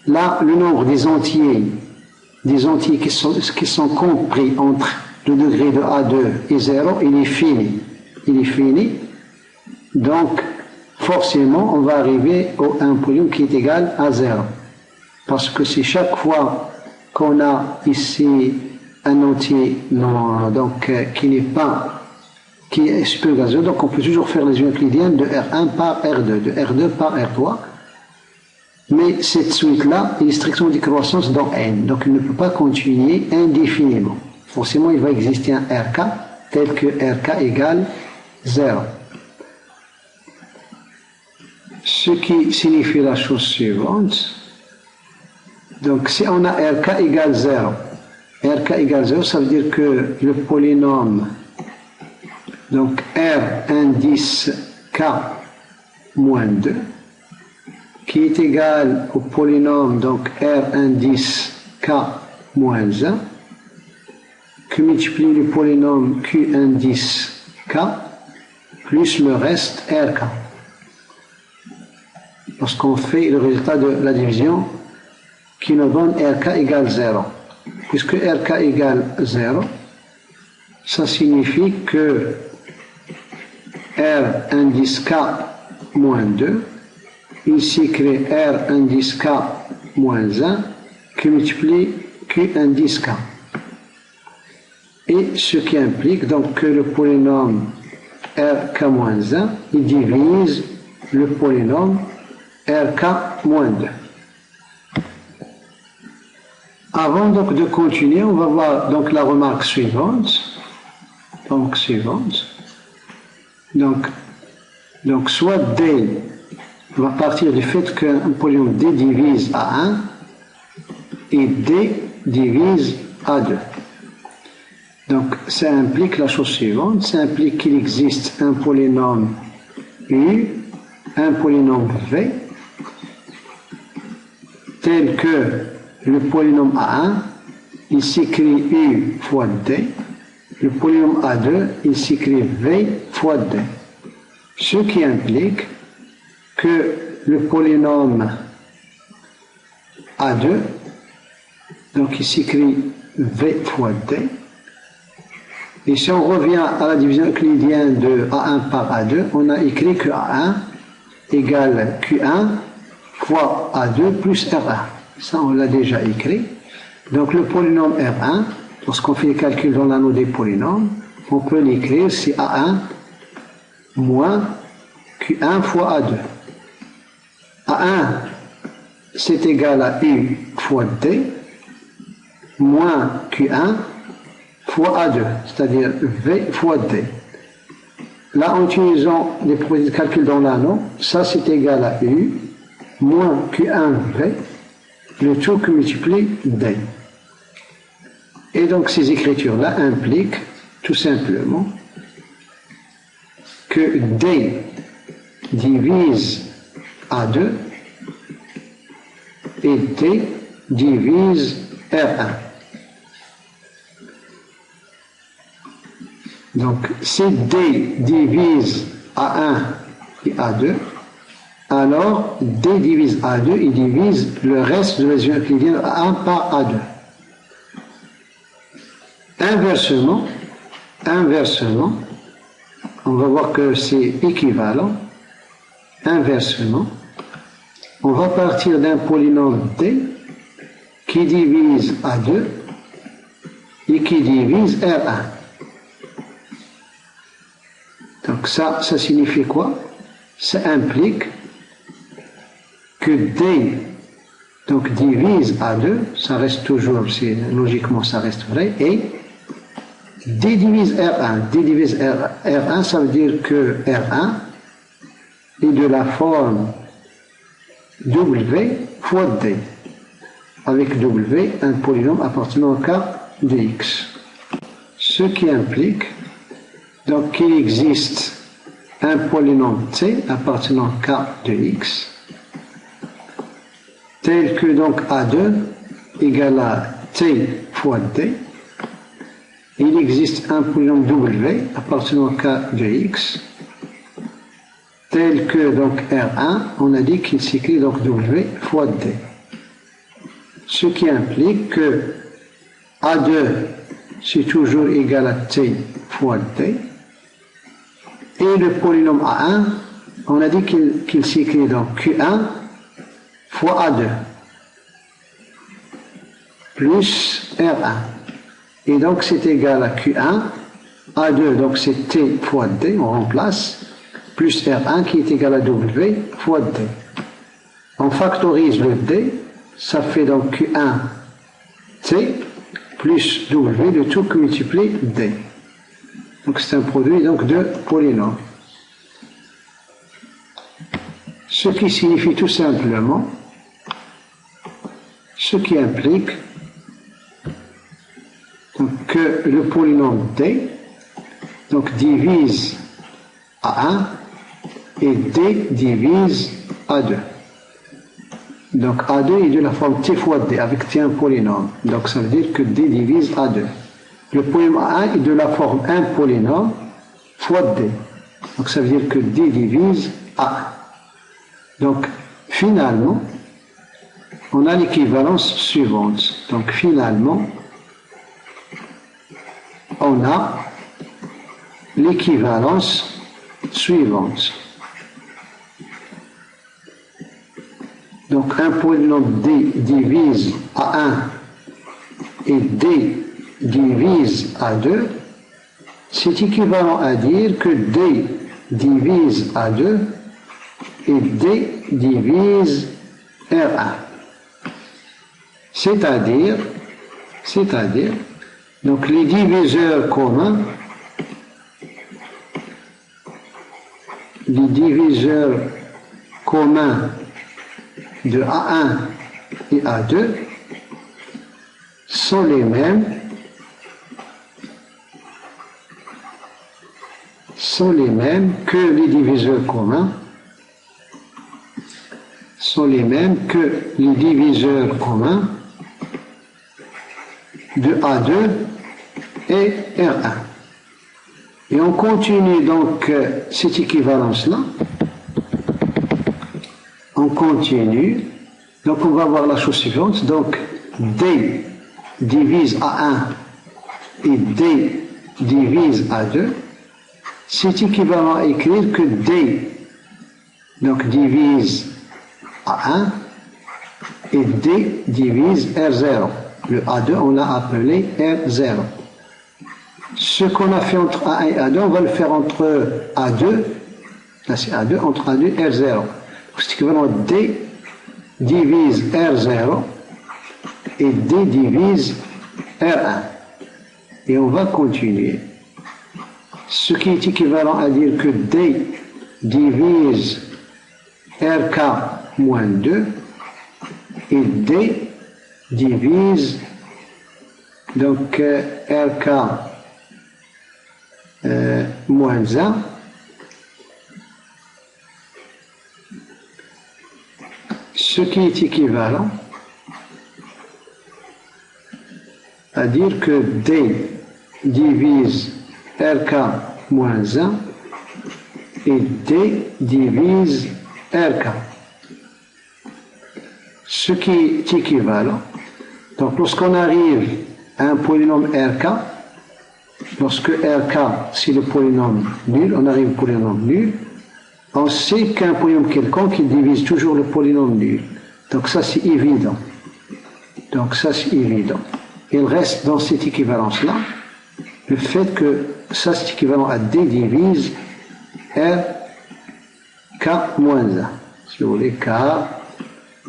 Là, le nombre des entiers qui sont compris entre le degré de A2 et 0, il est fini. Donc, forcément, on va arriver à un polynôme qui est égal à 0. Parce que c'est chaque fois qu'on a ici un entier qui est supérieur à 0, donc on peut toujours faire les divisions euclidiennes de R1 par R2, de R2 par R3. Mais cette suite-là, il est strictement décroissance dans N, donc il ne peut pas continuer indéfiniment. Forcément, il va exister un RK tel que RK égale 0. Ce qui signifie la chose suivante. Donc si on a RK égale 0, RK égale 0, ça veut dire que le polynôme, donc R indice K moins 2, qui est égal au polynôme, donc R indice K moins 1, qui multiplie le polynôme Q indice K, plus le reste RK. Lorsqu'on fait le résultat de la division qui nous donne RK égale 0. Puisque RK égale 0, ça signifie que R indice K moins 2, il s'écrit R indice K moins 1 qui multiplie Q indice K. Et ce qui implique donc que le polynôme RK moins 1, il divise le polynôme RK moins 2. Avant donc de continuer, on va voir donc la remarque suivante. Donc soit D va partir du fait qu'un polynôme D divise à 1 et D divise à 2. Donc ça implique la chose suivante, ça implique qu'il existe un polynôme U, un polynôme V, tel que le polynôme A1, il s'écrit U fois D, le polynôme A2, il s'écrit V fois D. Ce qui implique que le polynôme A2, donc il s'écrit V fois D, et si on revient à la division euclidienne de A1 par A2, on a écrit que A1 égale Q1 fois A2 plus R1. Ça, on l'a déjà écrit. Donc, le polynôme R1, lorsqu'on fait les calculs dans l'anneau des polynômes, on peut l'écrire, c'est A1 moins Q1 fois A2. A1, c'est égal à U fois D, moins Q1 fois A2, c'est-à-dire V fois D. Là, en utilisant les propriétés de calcul dans l'anneau, ça, c'est égal à U moins Q1V, le tout qui multiplie D. Et donc ces écritures-là impliquent tout simplement que D divise A2 et D divise R1. Donc si D divise A1 et A2, alors D divise A2 et divise le reste de la division euclidienne A1 par A2. Inversement, on va voir que c'est équivalent. Inversement, on va partir d'un polynôme D qui divise A2 et qui divise R1. Donc ça signifie quoi? Ça implique que D donc divise A2, ça reste toujours, logiquement ça reste vrai, et D divise R1. D divise R1, ça veut dire que R1 est de la forme W fois D, avec W un polynôme appartenant au cas de X. Ce qui implique donc qu'il existe un polynôme T appartenant au cas de X, tel que donc A2 égale à T fois D. Il existe un polynôme W appartenant au cas de X, tel que donc R1, on a dit qu'il s'écrit donc W fois D. Ce qui implique que A2 c'est toujours égal à T fois D. Et le polynôme A1, on a dit qu'il s'écrit donc Q1 fois A2 plus R1. Et donc c'est égal à Q1, A2 donc c'est T fois D, on remplace, plus R1 qui est égal à W fois D. On factorise le D, ça fait donc Q1 T plus W, le tout qui multiplie D. Donc c'est un produit donc de polynômes. Ce qui signifie tout simplement ce qui implique que le polynôme D donc, divise A1 et D divise A2. Donc A2 est de la forme T fois D avec T un polynôme. Donc ça veut dire que D divise A2. Le polynôme A1 est de la forme 1 polynôme fois D. Donc ça veut dire que D divise A1. Donc finalement, on a l'équivalence suivante. Donc finalement, on a l'équivalence suivante. Donc un polynôme D divise A1 et D divise A2, c'est équivalent à dire que D divise A2 et D divise R1. C'est-à-dire, donc les diviseurs communs, de A1 et A2 sont les mêmes que les diviseurs communs de A2 et R1. Et on continue donc cette équivalence-là. On continue. Donc on va voir la chose suivante. Donc D divise A1 et D divise A2. C'est équivalent à écrire que D donc divise A1 et D divise R0. Le A2 on l'a appelé R0. Ce qu'on a fait entre A1 et A2, on va le faire entre A2, là c'est A2, entre A2 et R0. C'est équivalent à D divise R0 et D divise R1. Et on va continuer. Ce qui est équivalent à dire que D divise RK moins 2 et D divise donc RK moins 1 ce qui est équivalent à dire que D divise RK moins 1 et D divise RK. Ce qui est équivalent. Donc lorsqu'on arrive à un polynôme RK, lorsque RK c'est le polynôme nul, on arrive au polynôme nul, on sait qu'un polynôme quelconque il divise toujours le polynôme nul. Donc ça c'est évident. Il reste dans cette équivalence-là le fait que ça c'est équivalent à D divise RK moins 1. Si vous voulez, car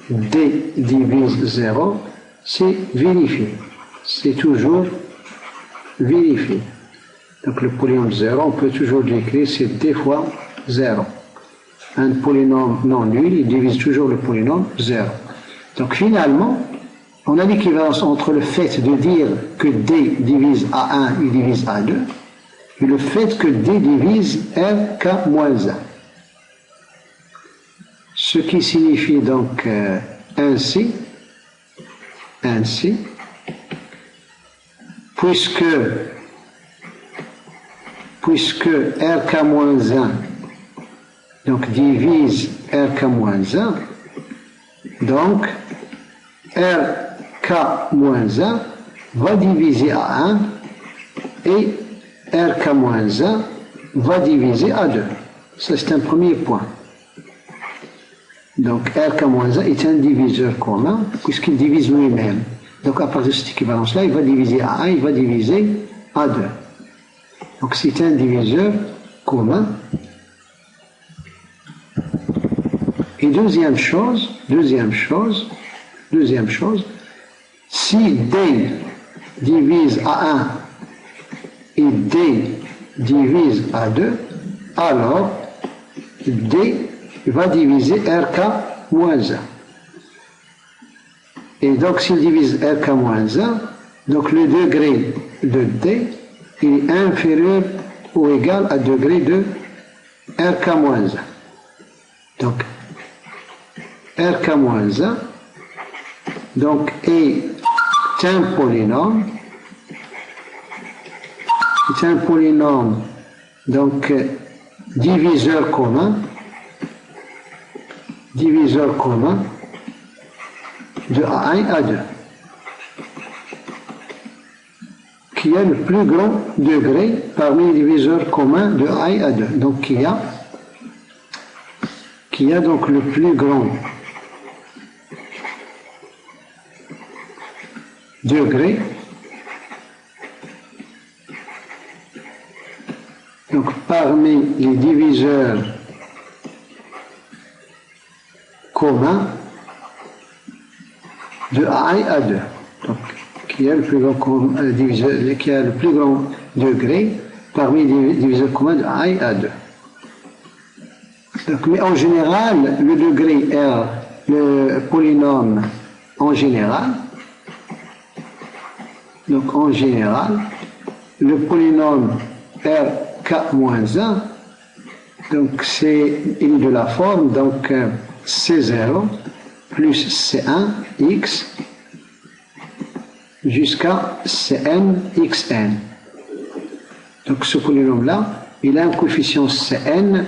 D divise 0, c'est vérifié. C'est toujours vérifié. Donc le polynôme 0, on peut toujours l'écrire, c'est D fois 0. Un polynôme non nul, il divise toujours le polynôme 0. Donc finalement, on a l'équivalence entre le fait de dire que D divise A1 et divise A2 et le fait que D divise RK moins 1. Ce qui signifie donc ainsi, puisque RK moins 1 donc divise RK moins 1, donc RK moins 1 va diviser A1 et RK moins 1 va diviser A2. Ça c'est un premier point. Donc RK-1 est un diviseur commun puisqu'il divise lui-même. Donc à partir de cette équivalence-là, il va diviser A1, il va diviser A2. Donc c'est un diviseur commun. Et deuxième chose, si D divise A1 et D divise A2, alors D va diviser RK moins 1. Et donc, s'il divise RK-1, donc le degré de D il est inférieur ou égal à degré de RK-1. Donc, RK-1 donc, est un polynôme. C'est un polynôme, donc, diviseur commun de A1 à 2, qui a le plus grand degré parmi les diviseurs communs de A1 à 2. Donc, qui a donc le plus grand degré, donc parmi les diviseurs communs de A1 à 2. Donc, qui a le plus grand diviseur, qui a le plus grand degré parmi les diviseurs communs de A1 à 2. Donc, mais en général, le degré R, le polynôme en général, donc en général, le polynôme RK-1, donc il est de la forme donc C0 plus C1 x jusqu'à Cn xn. Donc ce polynôme-là, il a un coefficient Cn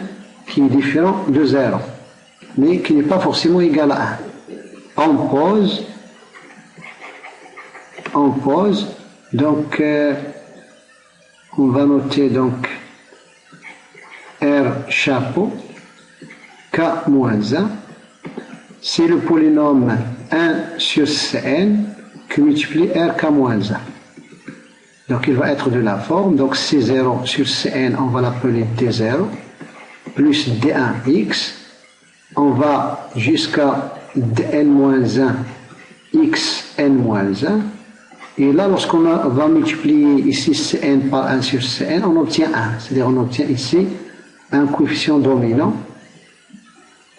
qui est différent de 0, mais qui n'est pas forcément égal à 1. On pose, donc on va noter donc R chapeau K-1, c'est le polynôme 1 sur Cn qui multiplie RK-1. Donc il va être de la forme, donc C0 sur Cn, on va l'appeler T0, plus D1x, on va jusqu'à Dn-1 xn-1, et là lorsqu'on va multiplier ici Cn par 1 sur Cn, on obtient 1, c'est-à-dire on obtient ici un coefficient dominant,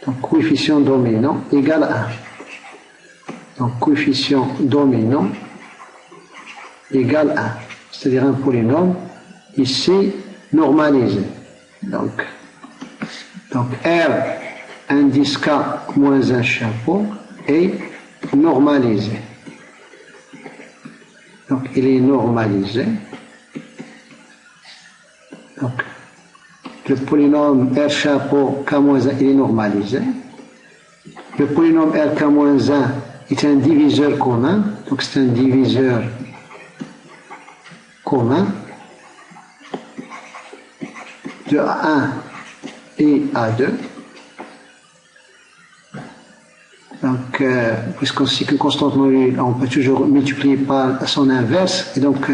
donc coefficient dominant égal à 1. Donc coefficient dominant égale 1, c'est-à-dire un polynôme ici normalisé. Donc R indice K moins un chapeau est normalisé. Donc il est normalisé. Donc le polynôme R chapeau K moins 1 il est normalisé. Le polynôme RK moins 1 est un diviseur commun. Donc c'est un diviseur commun de A1 et A2. Donc, puisqu'on sait qu'une constante module, on peut toujours multiplier par son inverse. Et donc,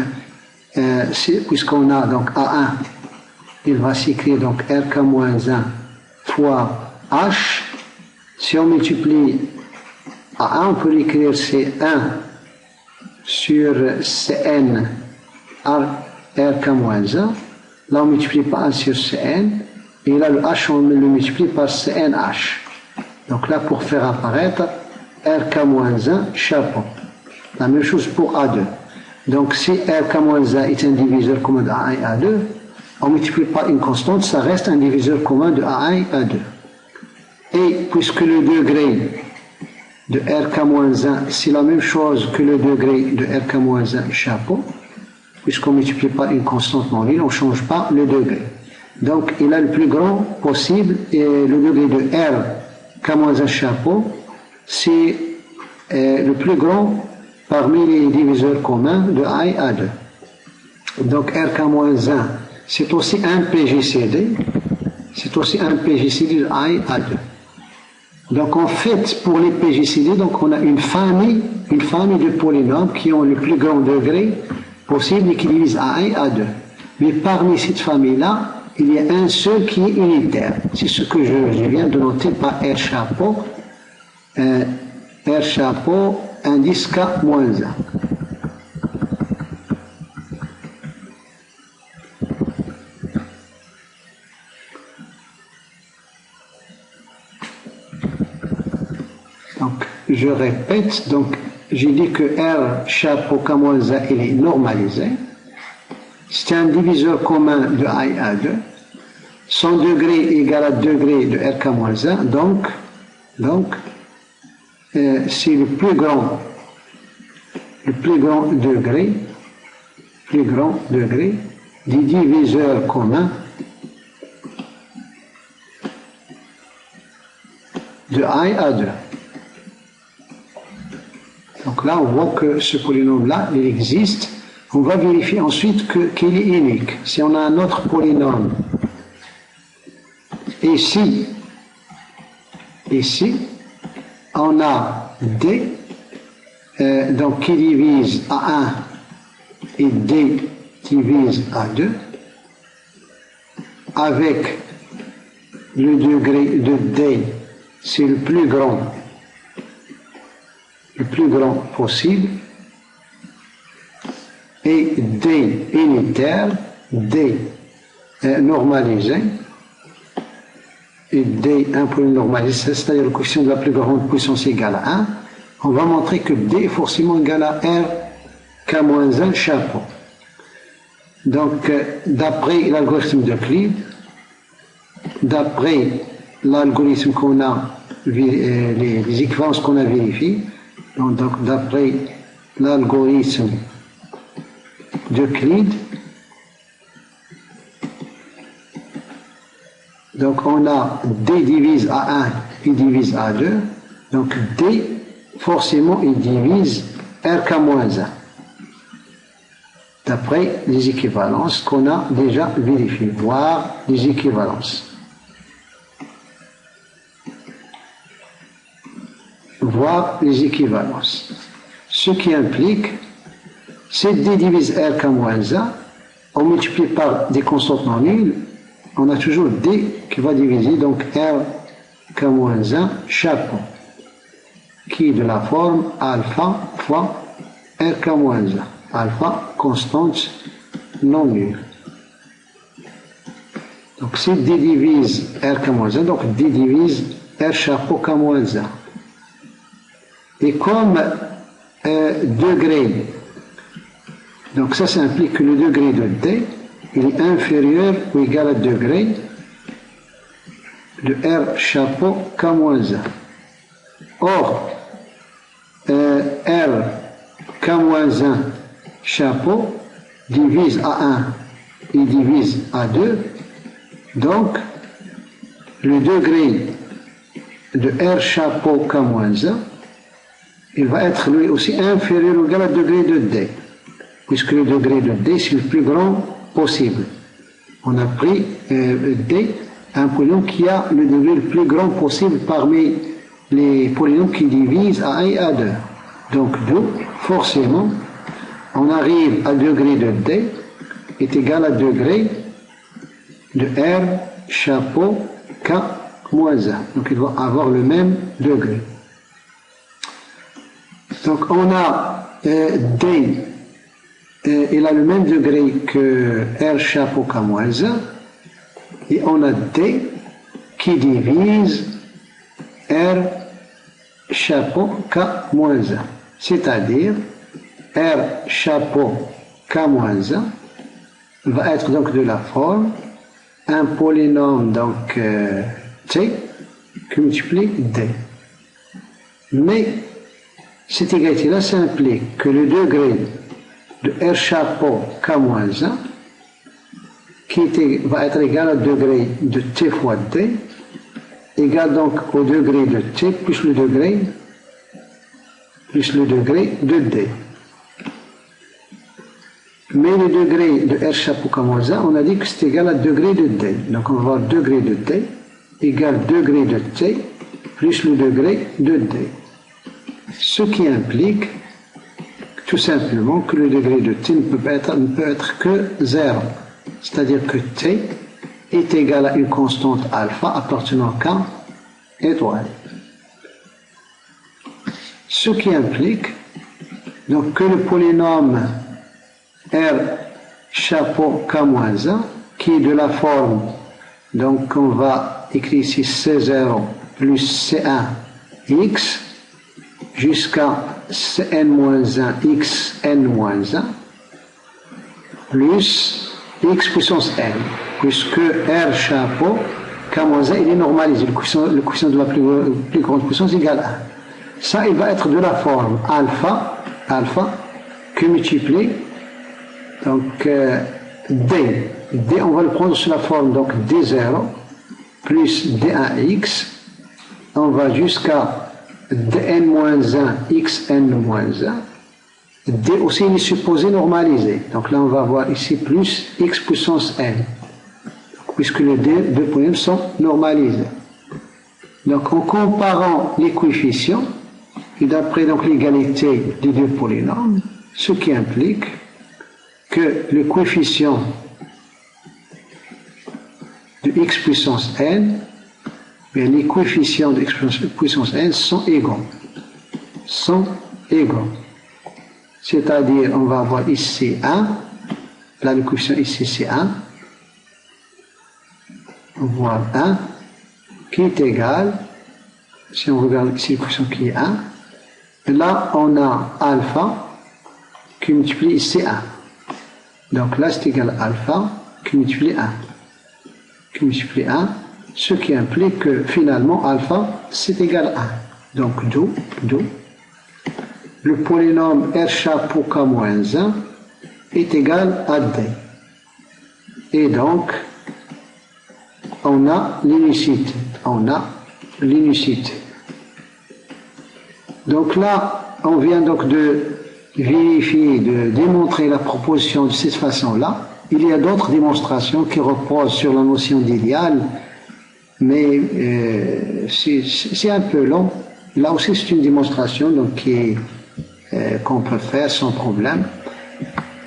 puisqu'on a donc A1, il va s'écrire donc RK-1 fois H. Si on multiplie A1, on peut l'écrire C1 sur Cn RK-1. Là, on multiplie par 1 sur Cn. Et là, le H, on le multiplie par CNH. Donc là, pour faire apparaître RK-1 chapeau. La même chose pour A2. Donc si RK-1 est un diviseur commun de A1 et A2, on multiplie par une constante, ça reste un diviseur commun de A1 et A2. Et puisque le degré de RK-1, c'est la même chose que le degré de RK-1 chapeau, puisqu'on multiplie par une constante non nulle, on ne change pas le degré. Donc il a le plus grand possible, et le degré de RK-1 chapeau, c'est le plus grand parmi les diviseurs communs de A et A2. Donc RK-1, c'est aussi un PJCD, c'est aussi un PJCD de A et A2. Donc en fait, pour les PJCD, donc on a une famille de polynômes qui ont le plus grand degré possible et qui divisent A1 et A2. Mais parmi cette famille-là, il y a un seul qui est unitaire. C'est ce que je viens de noter par R chapeau. R chapeau indice K moins 1. Donc, je répète, donc j'ai dit que R chapeau K-1 il est normalisé. C'est un diviseur commun de A et A2. Son degré est égal à degré de RK-1, donc c'est le plus grand degré des diviseurs communs de A et A2. Donc là, on voit que ce polynôme-là, il existe. On va vérifier ensuite qu'il est unique. Si on a un autre polynôme, ici, on a D, donc qui divise à 1 et D divise à 2, avec le degré de D, c'est le plus grand possible, et D unitaire, D normalisé, et D un point normalisé, c'est-à-dire le coefficient de la plus grande puissance égale à 1, on va montrer que D est forcément égal à R K-1 chapeau. Donc, d'après l'algorithme d'Euclide, d'après l'algorithme qu'on a, les équivalences qu'on a vérifiées, donc d'après l'algorithme d'Euclide, donc on a D divise à 1 et divise à 2, donc D forcément il divise RK-1, d'après les équivalences qu'on a déjà vérifiées, voire les équivalences. Ce qui implique c'est D divise RK-1, on multiplie par des constantes non nulles, on a toujours D qui va diviser donc RK-1 chapeau, qui est de la forme alpha fois RK-1, alpha constante non nulle. Donc c'est D divise RK-1, donc D divise R chapeau K-1. Et comme degré, donc ça implique que le degré de D il est inférieur ou égal à degré de R chapeau K-1. Or, R K-1 chapeau divise à 1 et divise à 2, donc le degré de R chapeau K-1 il va être lui aussi inférieur ou égal à degré de D, puisque le degré de D c'est le plus grand possible. On a pris D, un polynôme qui a le degré le plus grand possible parmi les polynômes qui divisent à 1 et à 2. Donc d'où, forcément, on arrive à degré de D est égal à degré de R chapeau K-1. Donc il va avoir le même degré. Donc on a D, il a le même degré que R chapeau K-1, et on a D qui divise R chapeau K-1, c'est-à-dire R chapeau K-1 va être donc de la forme un polynôme donc T qui multiplie D. Mais cette égalité-là, ça implique que le degré de R chapeau K-1, qui va être égal au degré de T fois D, égale donc au degré de T plus le degré de D. Mais le degré de R chapeau K-1, on a dit que c'est égal à degré de D. Donc on va avoir degré de D égale degré de T plus le degré de D. Ce qui implique tout simplement que le degré de T ne peut être que 0. C'est-à-dire que T est égal à une constante alpha appartenant à K étoile. Ce qui implique donc que le polynôme R chapeau K-1, qui est de la forme, donc on va écrire ici C0 plus C1 x jusqu'à Cn-1 xn-1 plus x puissance n, puisque R chapeau K-1 il est normalisé, le coefficient de la plus grande puissance égale 1. Ça, il va être de la forme alpha que multiplie donc D. D, on va le prendre sous la forme donc D0 plus D1x. On va jusqu'à Dn-1 xn-1. D aussi il est supposé normalisé. Donc là, on va avoir ici plus x puissance n. Donc, puisque les deux polynômes sont normalisés. Donc en comparant les coefficients, et d'après donc l'égalité des deux polynômes, ce qui implique que le coefficient de x puissance n, bien, les coefficients de x puissance n sont égaux. C'est-à-dire, on va avoir ici 1, là le coefficient ici c'est 1, on voit 1, qui est égal, si on regarde ici le coefficient qui est 1, et là on a alpha qui multiplie ici 1. Donc là c'est égal à alpha qui multiplie 1. Ce qui implique que finalement alpha c'est égal à 1. Donc d'où le polynôme R chapeau K-1 est égal à D. Et donc on a l'unicité. Donc là, on vient donc de vérifier, de démontrer la proposition de cette façon-là. Il y a d'autres démonstrations qui reposent sur la notion d'idéal, mais c'est un peu long. Là aussi, c'est une démonstration donc, qu'on peut faire sans problème.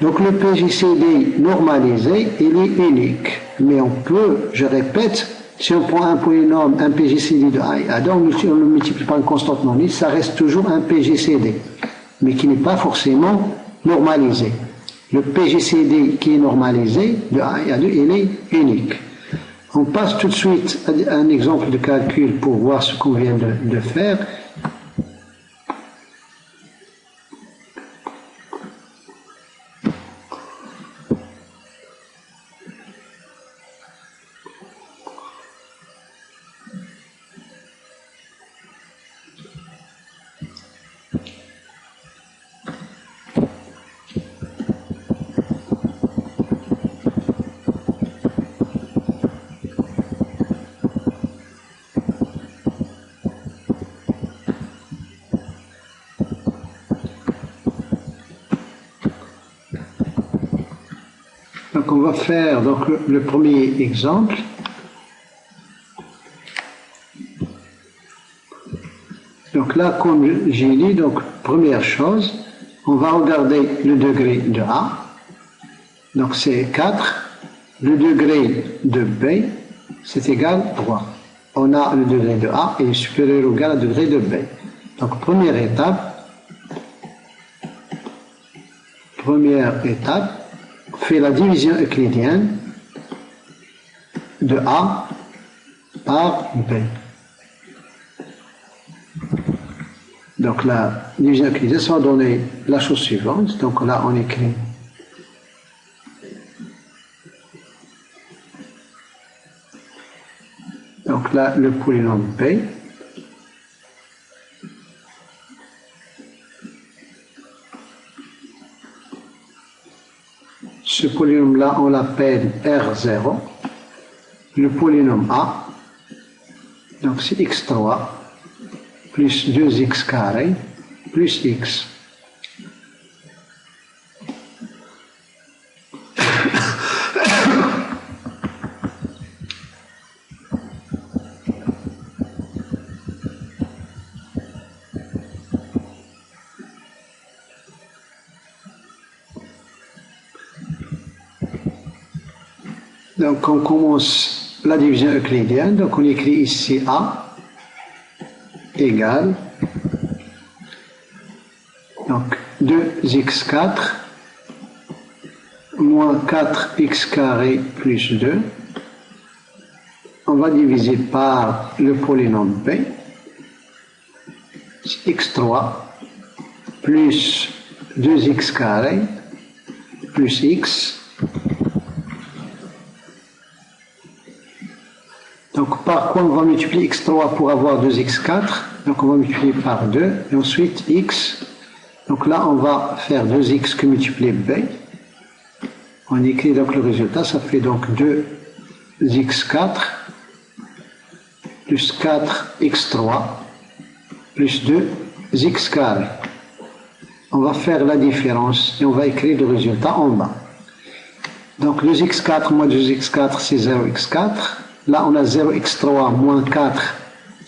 Donc le PJCD normalisé, il est unique. Mais on peut, je répète, si on prend un polynôme, un PJCD de A et A, on ne le multiplie par une constante non nulle, ça reste toujours un PJCD, mais qui n'est pas forcément normalisé. Le PJCD qui est normalisé de A et A2, il est unique. On passe tout de suite à un exemple de calcul pour voir ce qu'on vient de faire. Donc on va faire donc, le premier exemple. Donc là, comme j'ai dit, donc première chose, on va regarder le degré de A. Donc c'est 4. Le degré de B, c'est égal à 3. On a le degré de A et est supérieur ou égal au degré de B. Donc première étape, fait la division euclidienne de A par B. Donc la division euclidienne, ça va donner la chose suivante. Donc là, on écrit donc là, le polynôme B. Ce polynôme-là, on l'appelle R0. Le polynôme A, donc c'est x3 plus 2x carré plus x. Donc on commence la division euclidienne, donc on écrit ici A égale donc 2x4 moins 4x carré plus 2. On va diviser par le polynôme B, x3 plus 2x carré plus x. Donc par quoi on va multiplier x3 pour avoir 2x4? Donc on va multiplier par 2 et ensuite x. Donc là on va faire 2x que multiplier b. On écrit donc le résultat, ça fait donc 2x4 plus 4x3 plus 2x carré. On va faire la différence et on va écrire le résultat en bas. Donc 2x4 moins 2x4 c'est 0x4. Là on a 0x3 moins 4,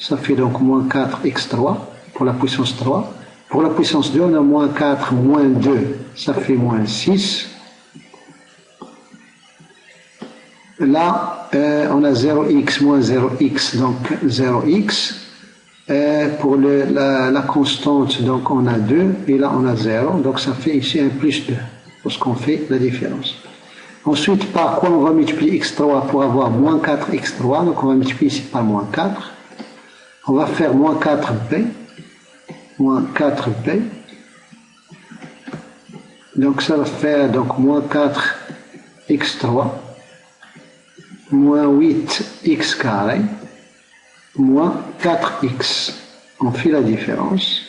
ça fait donc moins 4x3 pour la puissance 3. Pour la puissance 2 on a moins 4 moins 2, ça fait moins 6. Là on a 0x moins 0x, donc 0x. Pour la constante, donc on a 2, et là on a 0, donc ça fait ici un plus 2, parce qu'on fait la différence. Ensuite, par quoi on va multiplier x3 pour avoir moins 4x3, donc on va multiplier ici par moins 4. On va faire moins 4b, moins 4b. Donc ça va faire donc moins 4x3, moins 8x carré, moins 4x. On fait la différence.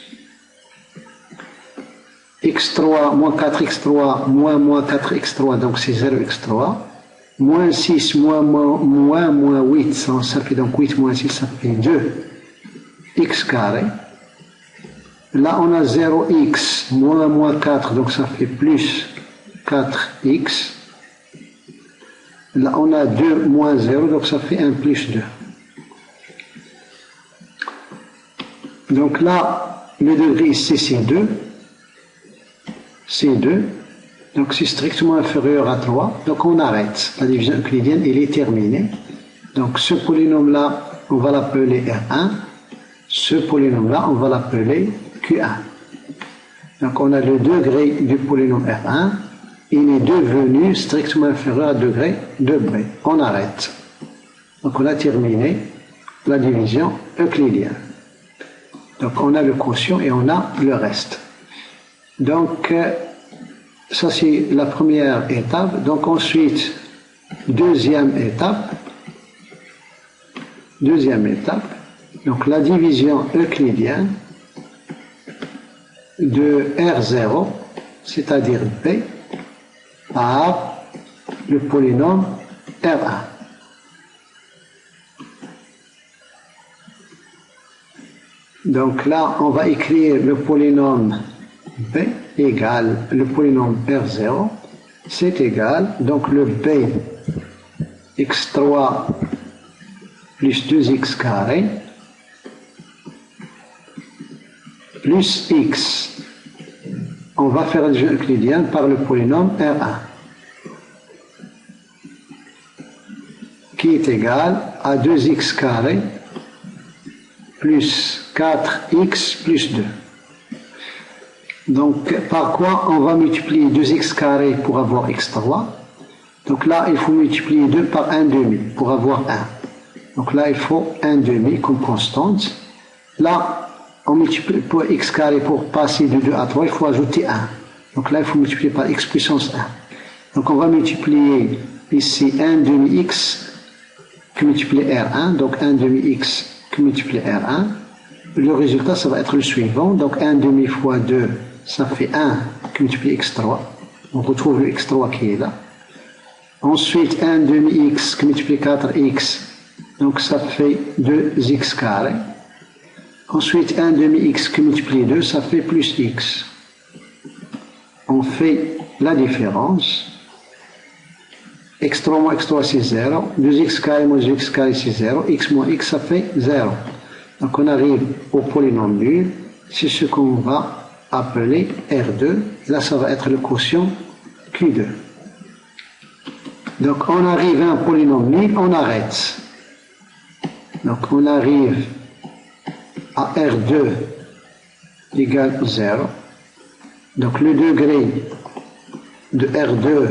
x3, moins 4x3, moins 4x3, donc c'est 0x3. Moins 6, moins 8, ça fait donc 8 moins 6, ça fait 2x carré. Là on a 0x, moins 4, donc ça fait plus 4x. Là on a 2 moins 0, donc ça fait 1 plus 2. Donc là, le degré ici c'est 2. C'est 2. Donc c'est strictement inférieur à 3. Donc on arrête. La division euclidienne, elle est terminée. Donc ce polynôme-là, on va l'appeler R1. Ce polynôme-là, on va l'appeler Q1. Donc on a le degré du polynôme R1. Il est devenu strictement inférieur à degré de B. On arrête. Donc on a terminé la division euclidienne. Donc on a le quotient et on a le reste. Donc ça c'est la première étape. Donc ensuite, deuxième étape. Donc la division euclidienne de R0, c'est-à-dire B, par le polynôme R1. Donc là, on va écrire le polynôme B égale le polynôme R0, c'est égal, donc le B x3 plus 2x carré plus x. On va faire la division euclidienne par le polynôme R1 qui est égal à 2x carré plus 4x plus 2. Donc, par quoi on va multiplier 2x carré pour avoir x3? Donc là, il faut multiplier 2 par 1 demi pour avoir 1. Donc là, il faut 1 demi comme constante. Là, on multiplie pour x carré, pour passer de 2 à 3, il faut ajouter 1. Donc là, il faut multiplier par x puissance 1. Donc on va multiplier ici 1 demi x qui multiplie R1, donc 1 demi x qui multiplie R1. Le résultat, ça va être le suivant. Donc 1 demi fois 2, ça fait 1 qui multiplie x3. On retrouve le x3 qui est là. Ensuite, 1 demi x qui multiplie 4x, donc ça fait 2x carré. Ensuite, 1 demi x qui multiplie 2, ça fait plus x. On fait la différence. x3 moins x3 c'est 0, 2x carré moins 2x carré c'est 0, x moins x ça fait 0. Donc on arrive au polynôme nul, c'est ce qu'on va appeler R2, là ça va être le quotient Q2. Donc on arrive à un polynôme nul, on arrête. Donc on arrive à R2 égale 0. Donc le degré de R2,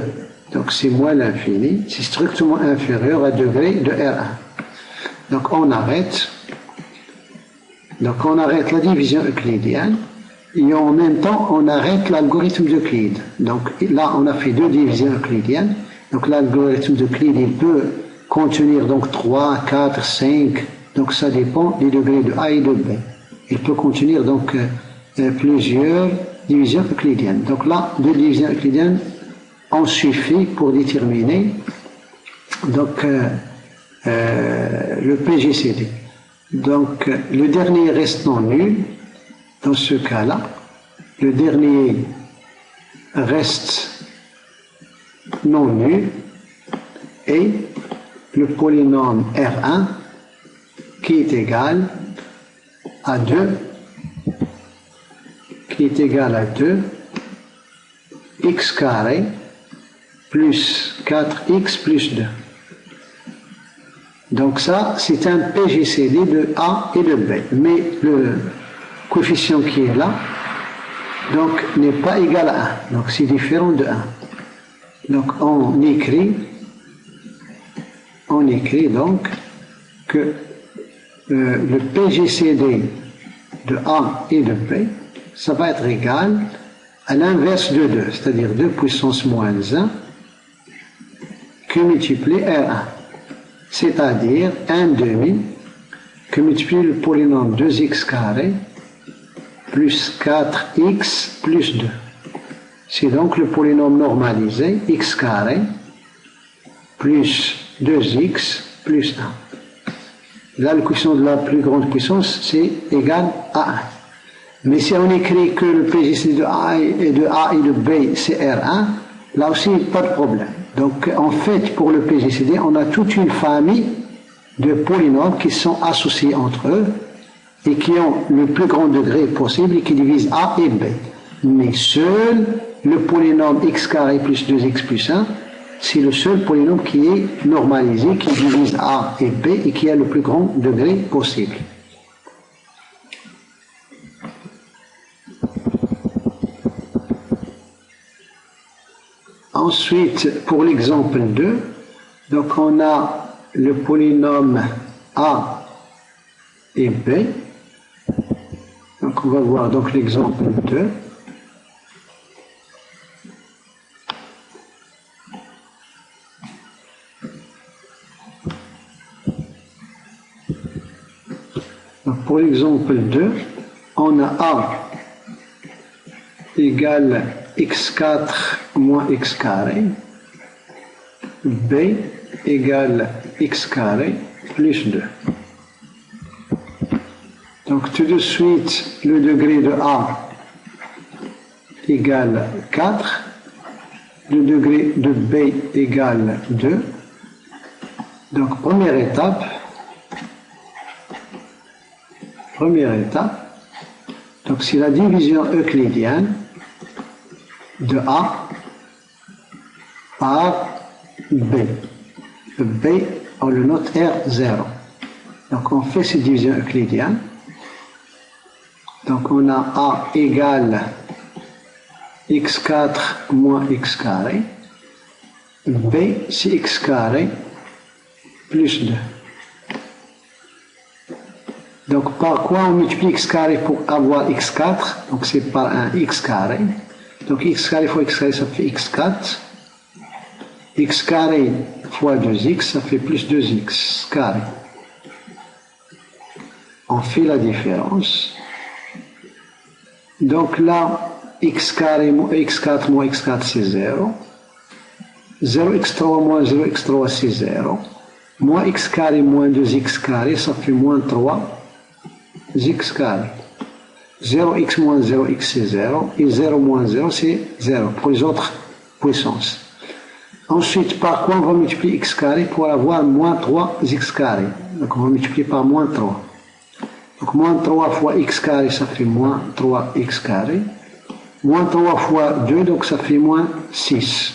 donc c'est moins l'infini, c'est strictement inférieur à degré de R1. Donc on arrête. Donc on arrête la division euclidienne. et en même temps on arrête l'algorithme d'Euclide. Donc là on a fait 2 divisions euclidiennes. Donc l'algorithme d'Euclide il peut contenir donc 3, 4, 5, donc ça dépend des degrés de A et de B. Il peut contenir donc plusieurs divisions euclidiennes. Donc là 2 divisions euclidiennes ont suffi pour déterminer donc le PGCD. Donc le dernier reste non nul. Dans ce cas-là, le dernier reste non nul et le polynôme R1 qui est égal à 2 x carré plus 4x plus 2. Donc ça, c'est un PGCD de A et de B. Mais le coefficient qui est là, donc n'est pas égal à 1. Donc c'est différent de 1. Donc on écrit donc que le PGCD de A et de B, ça va être égal à l'inverse de 2, c'est-à-dire 2 puissance moins 1 que multiplié R1. C'est-à-dire 1 demi que multiplie le polynôme 2x carré plus 4x plus 2. C'est donc le polynôme normalisé x carré plus 2x plus 1. Là, le coefficient de la plus grande puissance, c'est égal à 1. Mais si on écrit que le PGCD de A et de B, c'est R1, là aussi, pas de problème. Donc, en fait, pour le PGCD, on a toute une famille de polynômes qui sont associés entre eux et qui ont le plus grand degré possible et qui divisent A et B. Mais seul le polynôme x carré plus 2x plus 1, c'est le seul polynôme qui est normalisé, qui divise A et B et qui a le plus grand degré possible. Ensuite, pour l'exemple 2, donc on a le polynôme A et B. Donc on va voir donc l'exemple 2. Donc pour l'exemple 2, on a A égale x4 moins x carré, B égale x carré plus 2. Donc tout de suite, le degré de A égale 4, le degré de B égale 2. Donc première étape, donc c'est la division euclidienne de A par B. B, on le note R0. Donc on fait cette division euclidienne. Donc on a A égale x4 moins x carré. B, c'est x carré plus 2. Donc par quoi on multiplie x carré pour avoir x4? Donc c'est par un x carré. Donc x carré fois x carré, ça fait x4. X carré fois 2x, ça fait plus 2x carré. On fait la différence. Donc là, x carré moins x4 moins x4, c'est 0. 0x3 moins 0x3, c'est 0. Moins x carré moins 2x carré, ça fait moins 3x carré. 0x moins 0x, c'est 0. Et 0 moins 0, c'est 0 pour les autres puissances. Ensuite, par quoi on va multiplier x carré pour avoir moins 3x carré. Donc on va multiplier par moins 3. Donc moins 3 fois x carré, ça fait moins 3x carré. Moins 3 fois 2, donc ça fait moins 6.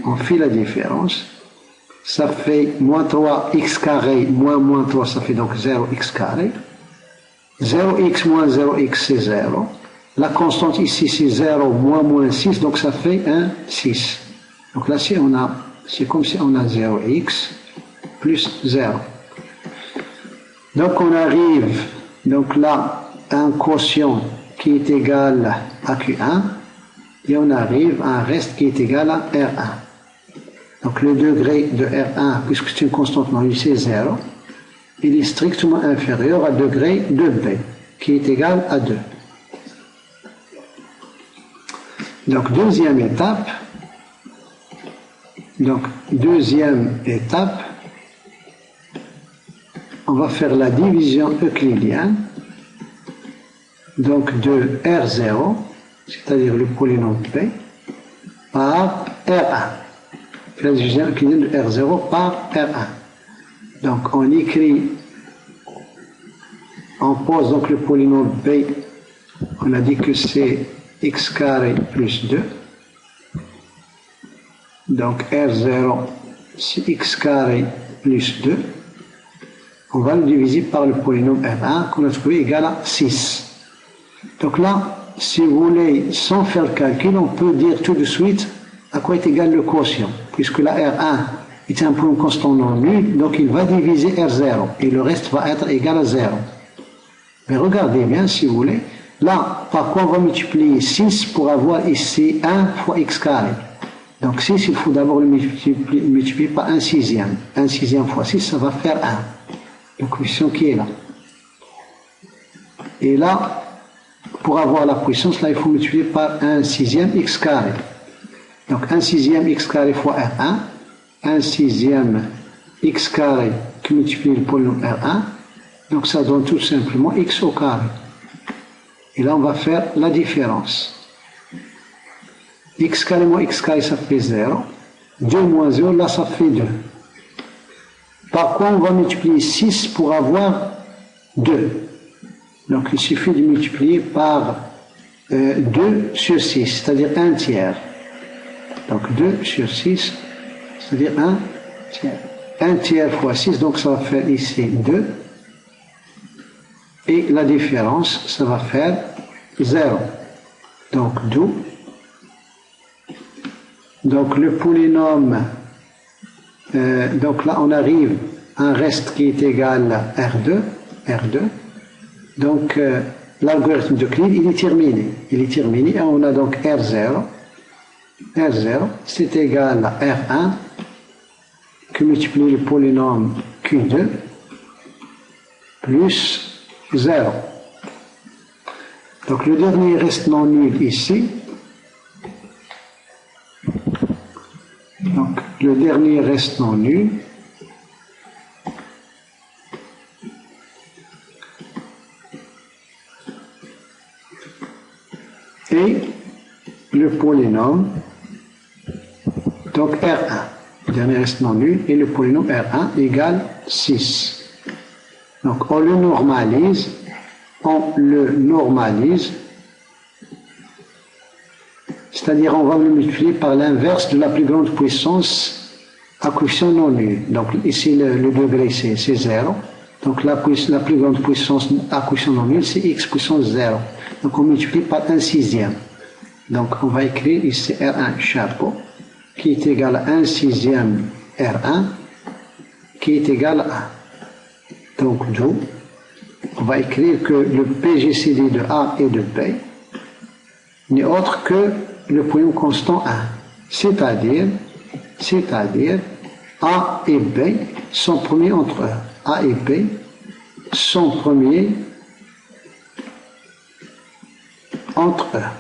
On fait la différence. Ça fait moins 3x carré moins moins 3, ça fait donc 0x carré. 0x moins 0x, c'est 0. La constante ici, c'est 0 moins moins 6, donc ça fait 1, 6. Donc là, c'est comme si on a 0x plus 0. Donc on arrive donc là à un quotient qui qui est égal à Q1 et on arrive à un reste qui est égal à R1. Donc le degré de R1, puisque c'est une constante non nulle, c'est 0, il est strictement inférieur à degré de B, qui est égal à 2. Donc deuxième étape, on va faire la division euclidienne donc de R0, c'est-à-dire le polynôme P, par R1. La division euclidienne de R0 par R1. Donc on écrit, on pose donc le polynôme P, on a dit que c'est x carré plus 2. Donc R0 c'est x carré plus 2. On va le diviser par le polynôme R1 qu'on a trouvé égal à 6. Donc là, si vous voulez, sans faire le calcul, on peut dire tout de suite à quoi est égal le quotient. Puisque la R1 est un polynôme constant non nul, donc il va diviser R0 et le reste va être égal à 0. Mais regardez bien si vous voulez. Là, par quoi on va multiplier 6 pour avoir ici 1 fois x carré. Donc 6, il faut d'abord le multiplier par 1 sixième. 1 sixième fois 6, ça va faire 1. Le coefficient qui est là. Et là, pour avoir la puissance, là, il faut multiplier par 1 sixième x carré. Donc 1 sixième x carré fois R1. 1 sixième x carré qui multiplie le polynôme R1. Donc ça donne tout simplement x au carré. Et là, on va faire la différence. X carré moins x carré, ça fait 0. 2 moins 0, là, ça fait 2. Par quoi on va multiplier 6 pour avoir 2. Donc, il suffit de multiplier par 2 sur 6, c'est-à-dire 1 tiers. Donc, 2 sur 6, c'est-à-dire 1 tiers. 1 tiers fois 6, donc ça va faire ici 2. Et la différence, ça va faire 0. Donc, d'où. Donc, le polynôme, donc là, on arrive à un reste qui est égal à R2. Donc, l'algorithme d'Euclide, il est terminé. Et on a donc R0. R0, c'est égal à R1, que multiplie le polynôme Q2, plus 0. Donc le dernier reste non nul ici. Donc le dernier reste non nul. Et le polynôme, donc R1. Le dernier reste non nul et le polynôme R1 égale 6. Donc on le normalise, c'est-à-dire on va le multiplier par l'inverse de la plus grande puissance à coefficient non nul. Donc ici le degré c'est 0, donc la plus grande puissance à coefficient non nul c'est x puissance 0. Donc on multiplie par 1 sixième. Donc on va écrire ici R1 chapeau qui est égal à 1 sixième R1 qui est égal à 1. Donc d'où on va écrire que le PGCD de A et de B n'est autre que le polynôme constant 1. C'est-à-dire A et B sont premiers entre eux. A et B sont premiers entre eux.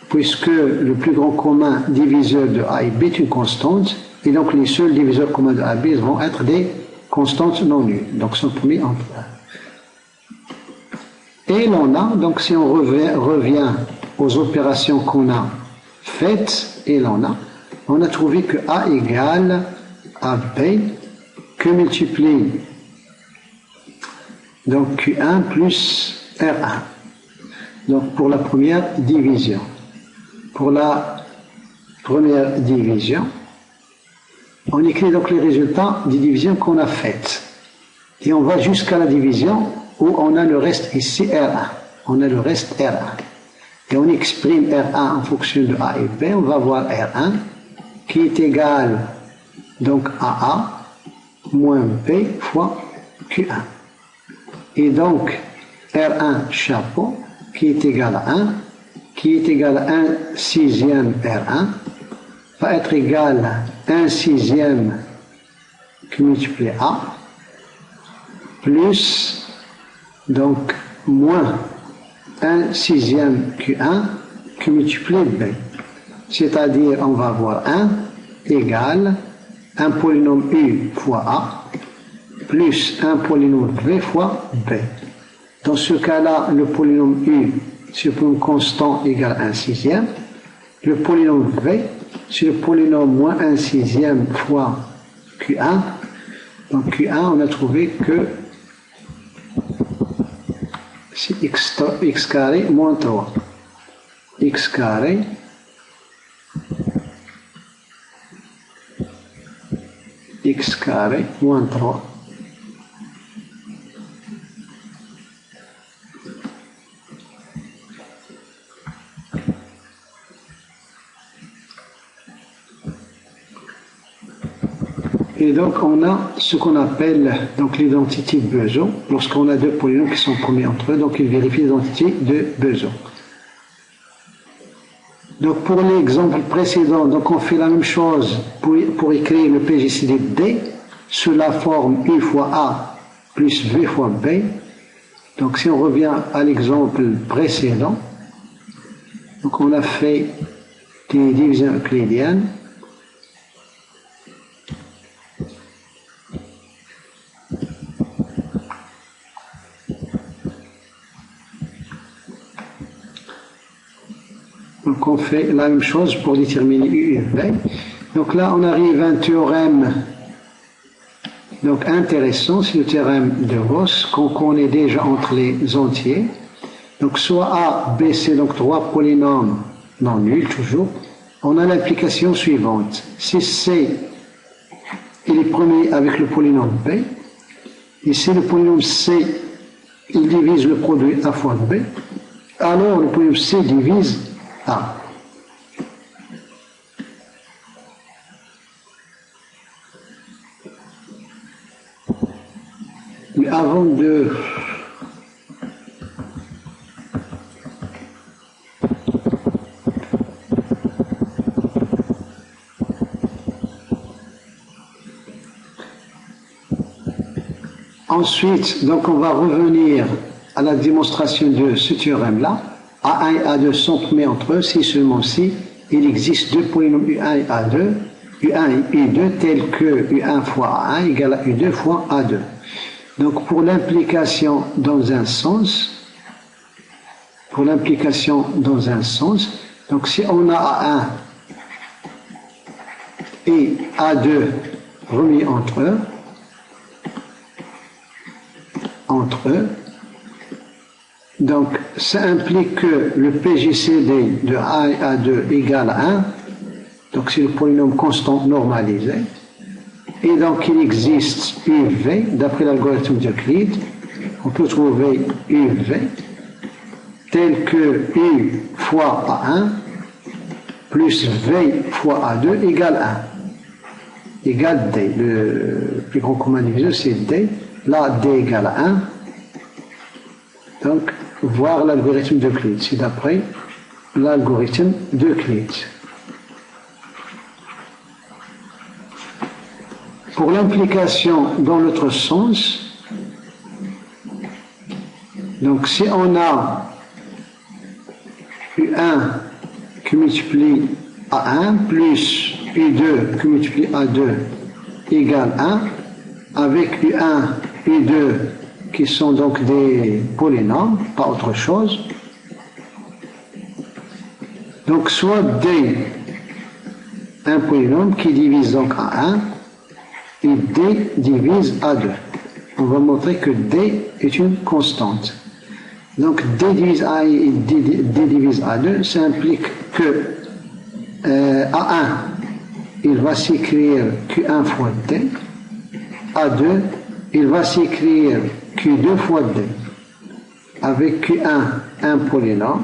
Puisque le plus grand commun diviseur de A et B est une constante, et donc les seuls diviseurs communs de A et B vont être des constantes non nulles, donc sont premiers entre eux. Et l'on a, donc si on revient aux opérations qu'on a faites, et l'on a trouvé que A égale à B, que multiplie donc Q1 plus R1. Donc pour la première division. Pour la première division, on écrit donc les résultats des divisions qu'on a faites. Et on va jusqu'à la division où on a le reste ici R1. On a le reste R1. Et on exprime R1 en fonction de A et B. On va avoir R1 qui est égal donc à A moins B fois Q1. Et donc R1 chapeau, qui est égal à 1, qui est égal à 1 sixième R1, va être égal à 1 sixième qui multiplie A, plus, donc, moins 1 sixième Q1 qui multiplie B. C'est-à-dire, on va avoir 1 égale un polynôme U fois A, plus un polynôme V fois B. Dans ce cas-là, le polynôme U, c'est le polynôme constant égal à 1 sixième. Le polynôme V, c'est le polynôme moins 1 sixième fois Q1. Donc Q1, on a trouvé que c'est x carré moins 3. X carré moins 3. Et donc on a ce qu'on appelle donc l'identité de Bezout. Lorsqu'on a deux polynômes qui sont premiers entre eux, donc il vérifie l'identité de Bezout. Donc pour l'exemple précédent, donc on fait la même chose pour écrire le PJCD de D sous la forme U fois A plus V fois B. Donc si on revient à l'exemple précédent, donc on a fait des divisions euclidiennes. Donc on fait la même chose pour déterminer U et V. Donc là on arrive à un théorème donc intéressant, c'est le théorème de Gauss qu'on connaît déjà entre les entiers. Donc soit A, B, C, donc trois polynômes non nuls toujours. On a l'implication suivante. Si C il est premier avec le polynôme B, et si le polynôme C il divise le produit A fois B, alors le polynôme C divise A. Mais avant de ensuite, donc on va revenir à la démonstration de ce théorème-là. A1 et A2 sont premiers entre eux si seulement si il existe deux polynômes U1 et A2, U1 et U2 tels que U1 fois A1 égale à U2 fois A2. Donc pour l'implication dans un sens, donc si on a A1 et A2 remis entre eux, donc ça implique que le PJCD de A et A2 égale à 1, donc c'est le polynôme constant normalisé, et donc il existe UV, d'après l'algorithme d'Euclide, on peut trouver UV tel que U fois A1 plus V fois A2 égale 1, égale D. Le plus grand commun diviseur c'est D, là D égale à 1, donc voir l'algorithme d'Euclide, c'est d'après l'algorithme d'Euclide. Pour l'implication dans l'autre sens, donc si on a U1 qui multiplie A1 plus U2 qui multiplie A2 égale 1, avec U1, U2 qui sont donc des polynômes, pas autre chose. Donc soit D, un polynôme qui divise donc A1, et D divise A2. On va montrer que D est une constante. Donc D divise A et D divise A2, ça implique que A1, il va s'écrire Q1 fois D, A2, il va s'écrire Q2 fois D, avec Q1 un polynôme,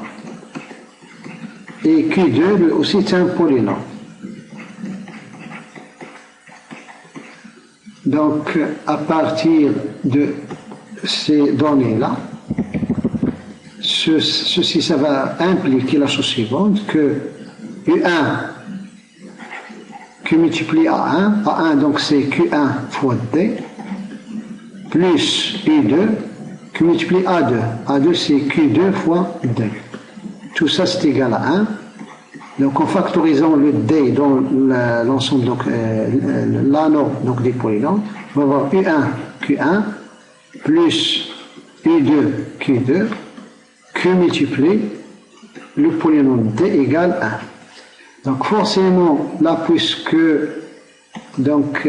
et Q2 lui aussi c'est un polynôme. Donc, à partir de ces données-là, ceci, ça va impliquer la chose suivante, que U1 Q multiplie A1, A1 donc c'est Q1 fois D, plus U2 Q multiplie A2, A2 c'est Q2 fois D. Tout ça c'est égal à 1. Donc en factorisant le D dans l'ensemble, donc l'anneau donc des polynômes, on va avoir U1 Q1 plus U2 Q2 Q multiplie le polynôme D égale 1. Donc forcément, là, puisque donc,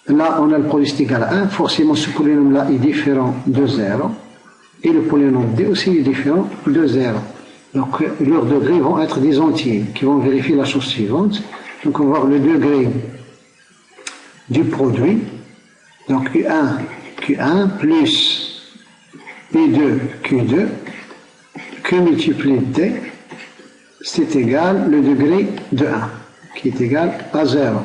là on a le produit égal à 1, forcément ce polynôme-là est différent de 0, et le polynôme D aussi est différent de 0. Donc leurs degrés vont être des entiers, qui vont vérifier la chose suivante. Donc on va voir le degré du produit, donc U1 Q1 plus U2 Q2 Q multiplie D, c'est égal le degré de 1, qui est égal à 0.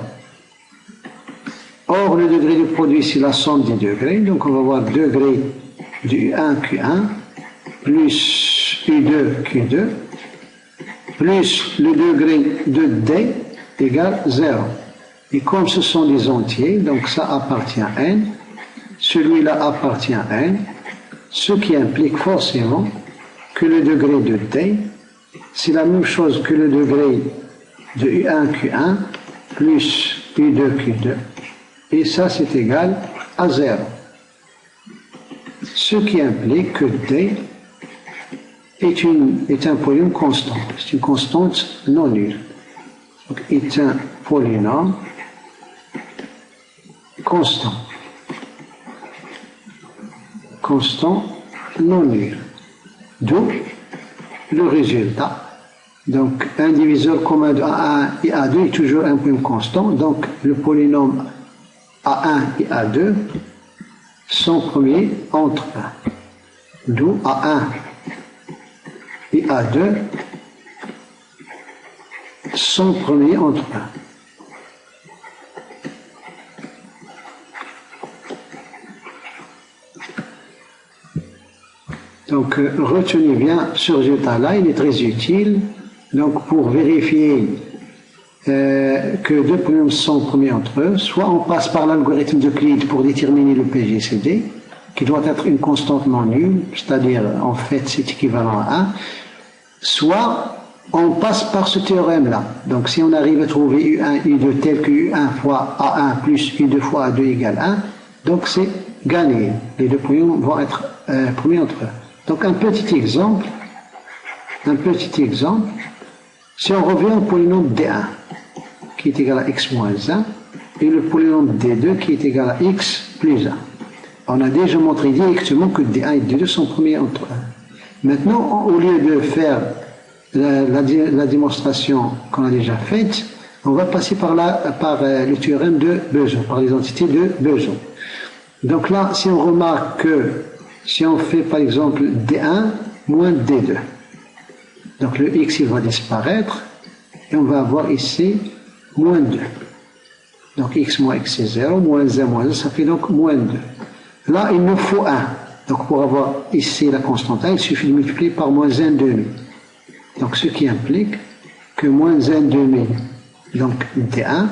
Or, le degré du produit, c'est la somme des degrés, donc on va voir degré du U1 Q1 plus U2 Q2 plus le degré de D égale 0. Et comme ce sont des entiers, donc ça appartient à N, celui-là appartient à N, ce qui implique forcément que le degré de D, c'est la même chose que le degré de U1 Q1 plus U2 Q2, et ça c'est égal à 0. Ce qui implique que D est un polynôme constant, c'est une constante non nulle. Donc est un polynôme constant non nul. D'où le résultat. Donc, un diviseur commun de A1 et A2 est toujours un polynôme constant. Donc, le polynôme A1 et A2 sont premiers entre 1. D'où A1 et A2 sont premiers entre 1. Donc, retenez bien ce résultat-là, il est très utile. Donc, pour vérifier que deux polynômes sont premiers entre eux, soit on passe par l'algorithme d'Euclide pour déterminer le PGCD, qui doit être une constante non nulle, c'est-à-dire, en fait, c'est équivalent à 1, soit on passe par ce théorème-là. Donc, si on arrive à trouver U1, U2 tel que U1 fois A1 plus U2 fois A2 égale 1, donc c'est gagné. Les deux polynômes vont être premiers entre eux. Donc un petit exemple, si on revient au polynôme D1, qui est égal à x moins 1, et le polynôme D2 qui est égal à x plus 1. On a déjà montré directement que D1 et D2 sont premiers entre eux. Maintenant, au lieu de faire la démonstration qu'on a déjà faite, on va passer par le théorème de Beson, par les entités de Beson. Donc là, si on remarque que si on fait par exemple D1 moins D2, donc le x il va disparaître et on va avoir ici moins 2. Donc x moins x c'est 0, moins 1 moins 1, ça fait donc moins 2. Là il nous faut 1. Donc pour avoir ici la constante 1, il suffit de multiplier par moins 1 demi. Donc ce qui implique que moins 1 demi, donc D1,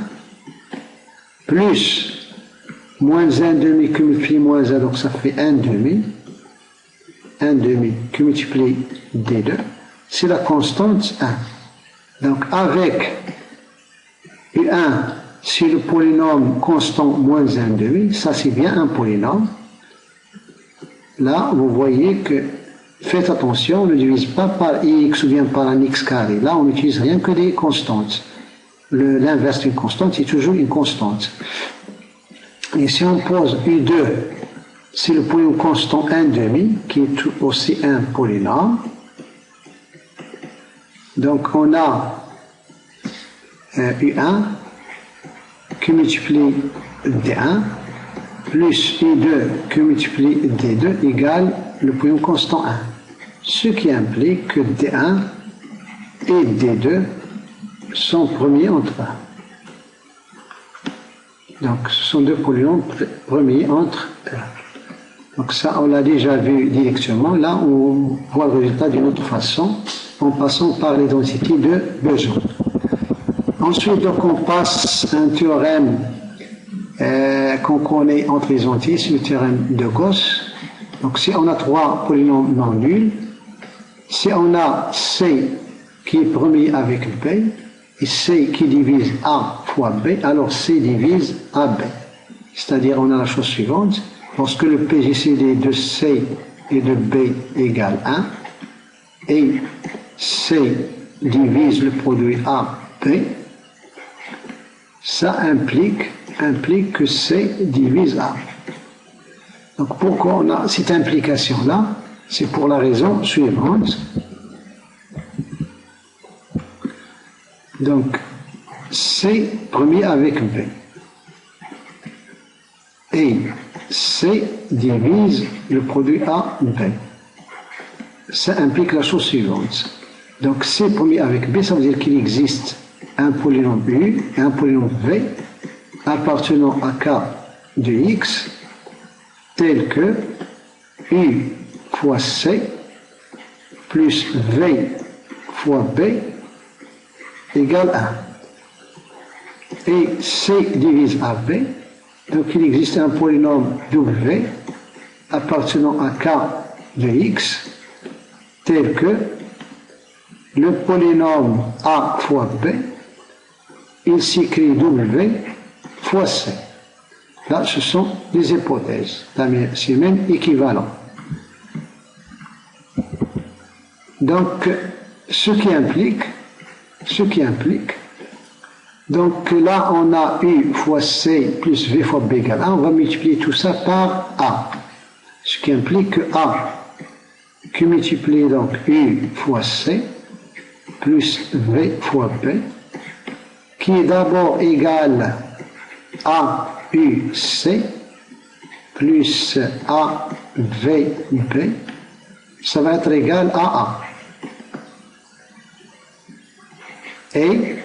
plus moins 1 demi que multiplie moins 1, donc ça fait 1 demi. 1 demi qui multiplie D2, c'est la constante 1. Donc avec U1, c'est le polynôme constant moins 1 demi, ça c'est bien un polynôme. Là, vous voyez que, faites attention, on ne divise pas par x ou bien par un x carré. Là, on n'utilise rien que des constantes. L'inverse d'une constante, c'est toujours une constante. Et si on pose U2, c'est le polynôme constant 1 demi, qui est aussi un polynôme. Donc on a U1 qui multiplie D1 plus U2 qui multiplie D2 égale le polynôme constant 1. Ce qui implique que D1 et D2 sont premiers entre 1. Donc ce sont deux polynômes premiers entre 1. Donc ça, on l'a déjà vu directement. Là, on voit le résultat d'une autre façon, en passant par l'identité de besoin. Ensuite, donc, on passe un théorème qu'on connaît entre les entiers, c'est le théorème de Gauss. Donc si on a trois polynômes non nuls, si on a C qui est premier avec B, et C qui divise A fois B, alors C divise AB. C'est-à-dire, on a la chose suivante, lorsque le PJCD de C et de B égale 1, et C divise le produit AB, ça implique que C divise A. Donc pourquoi on a cette implication-là? C'est pour la raison suivante. Donc, C premier avec B. Et C divise le produit A, B. Ça implique la chose suivante. Donc, C premier avec B, ça veut dire qu'il existe un polynôme U et un polynôme V appartenant à K de X tel que U fois C plus V fois B égale 1. Et C divise AB, donc il existe un polynôme W appartenant à K de X tel que le polynôme A fois B, il s'écrit W fois C. Là, ce sont des hypothèses. C'est même équivalent. Donc, ce qui implique, donc là, on a U fois C plus V fois B égale 1. On va multiplier tout ça par A. Ce qui implique que A, qui multiplie donc U fois C, plus V fois B, qui est d'abord égal à UC plus AVB, ça va être égal à A. Et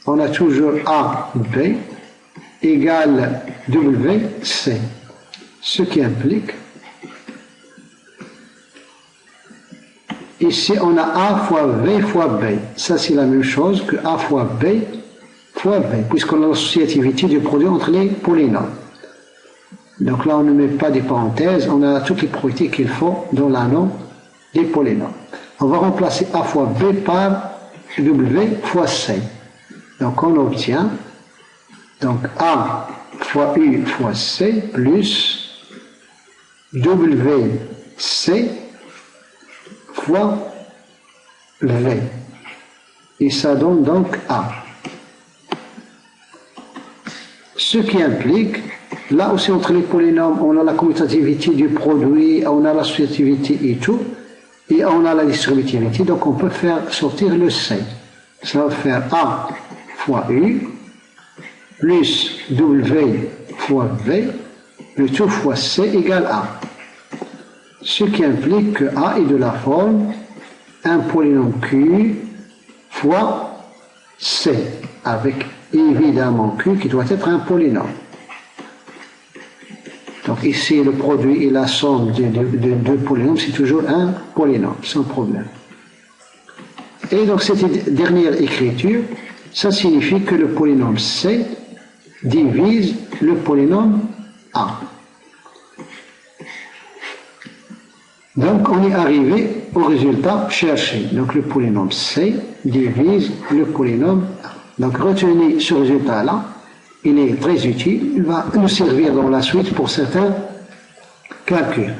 on a toujours AB égale WC, ce qui implique ici on a A fois V fois B. Ça c'est la même chose que A fois B fois B, puisqu'on a l'associativité du produit entre les polynômes. Donc là on ne met pas des parenthèses, on a toutes les propriétés qu'il faut dans l'anneau des polynômes. On va remplacer A fois B par W fois C. Donc on obtient donc A fois U fois C plus WC fois V. Et ça donne donc A. Ce qui implique, là aussi entre les polynômes, on a la commutativité du produit, on a l'associativité et tout, et on a la distributivité, donc on peut faire sortir le C. Ça va faire A fois U plus W fois V, le tout fois C égale A. Ce qui implique que A est de la forme un polynôme Q fois C, avec évidemment Q qui doit être un polynôme. Donc ici le produit et la somme de deux polynômes, c'est toujours un polynôme, sans problème. Et donc cette dernière écriture, ça signifie que le polynôme C divise le polynôme A. Donc on est arrivé au résultat cherché. Donc le polynôme C divise le polynôme A. Donc retenez ce résultat-là, il est très utile, il va nous servir dans la suite pour certains calculs.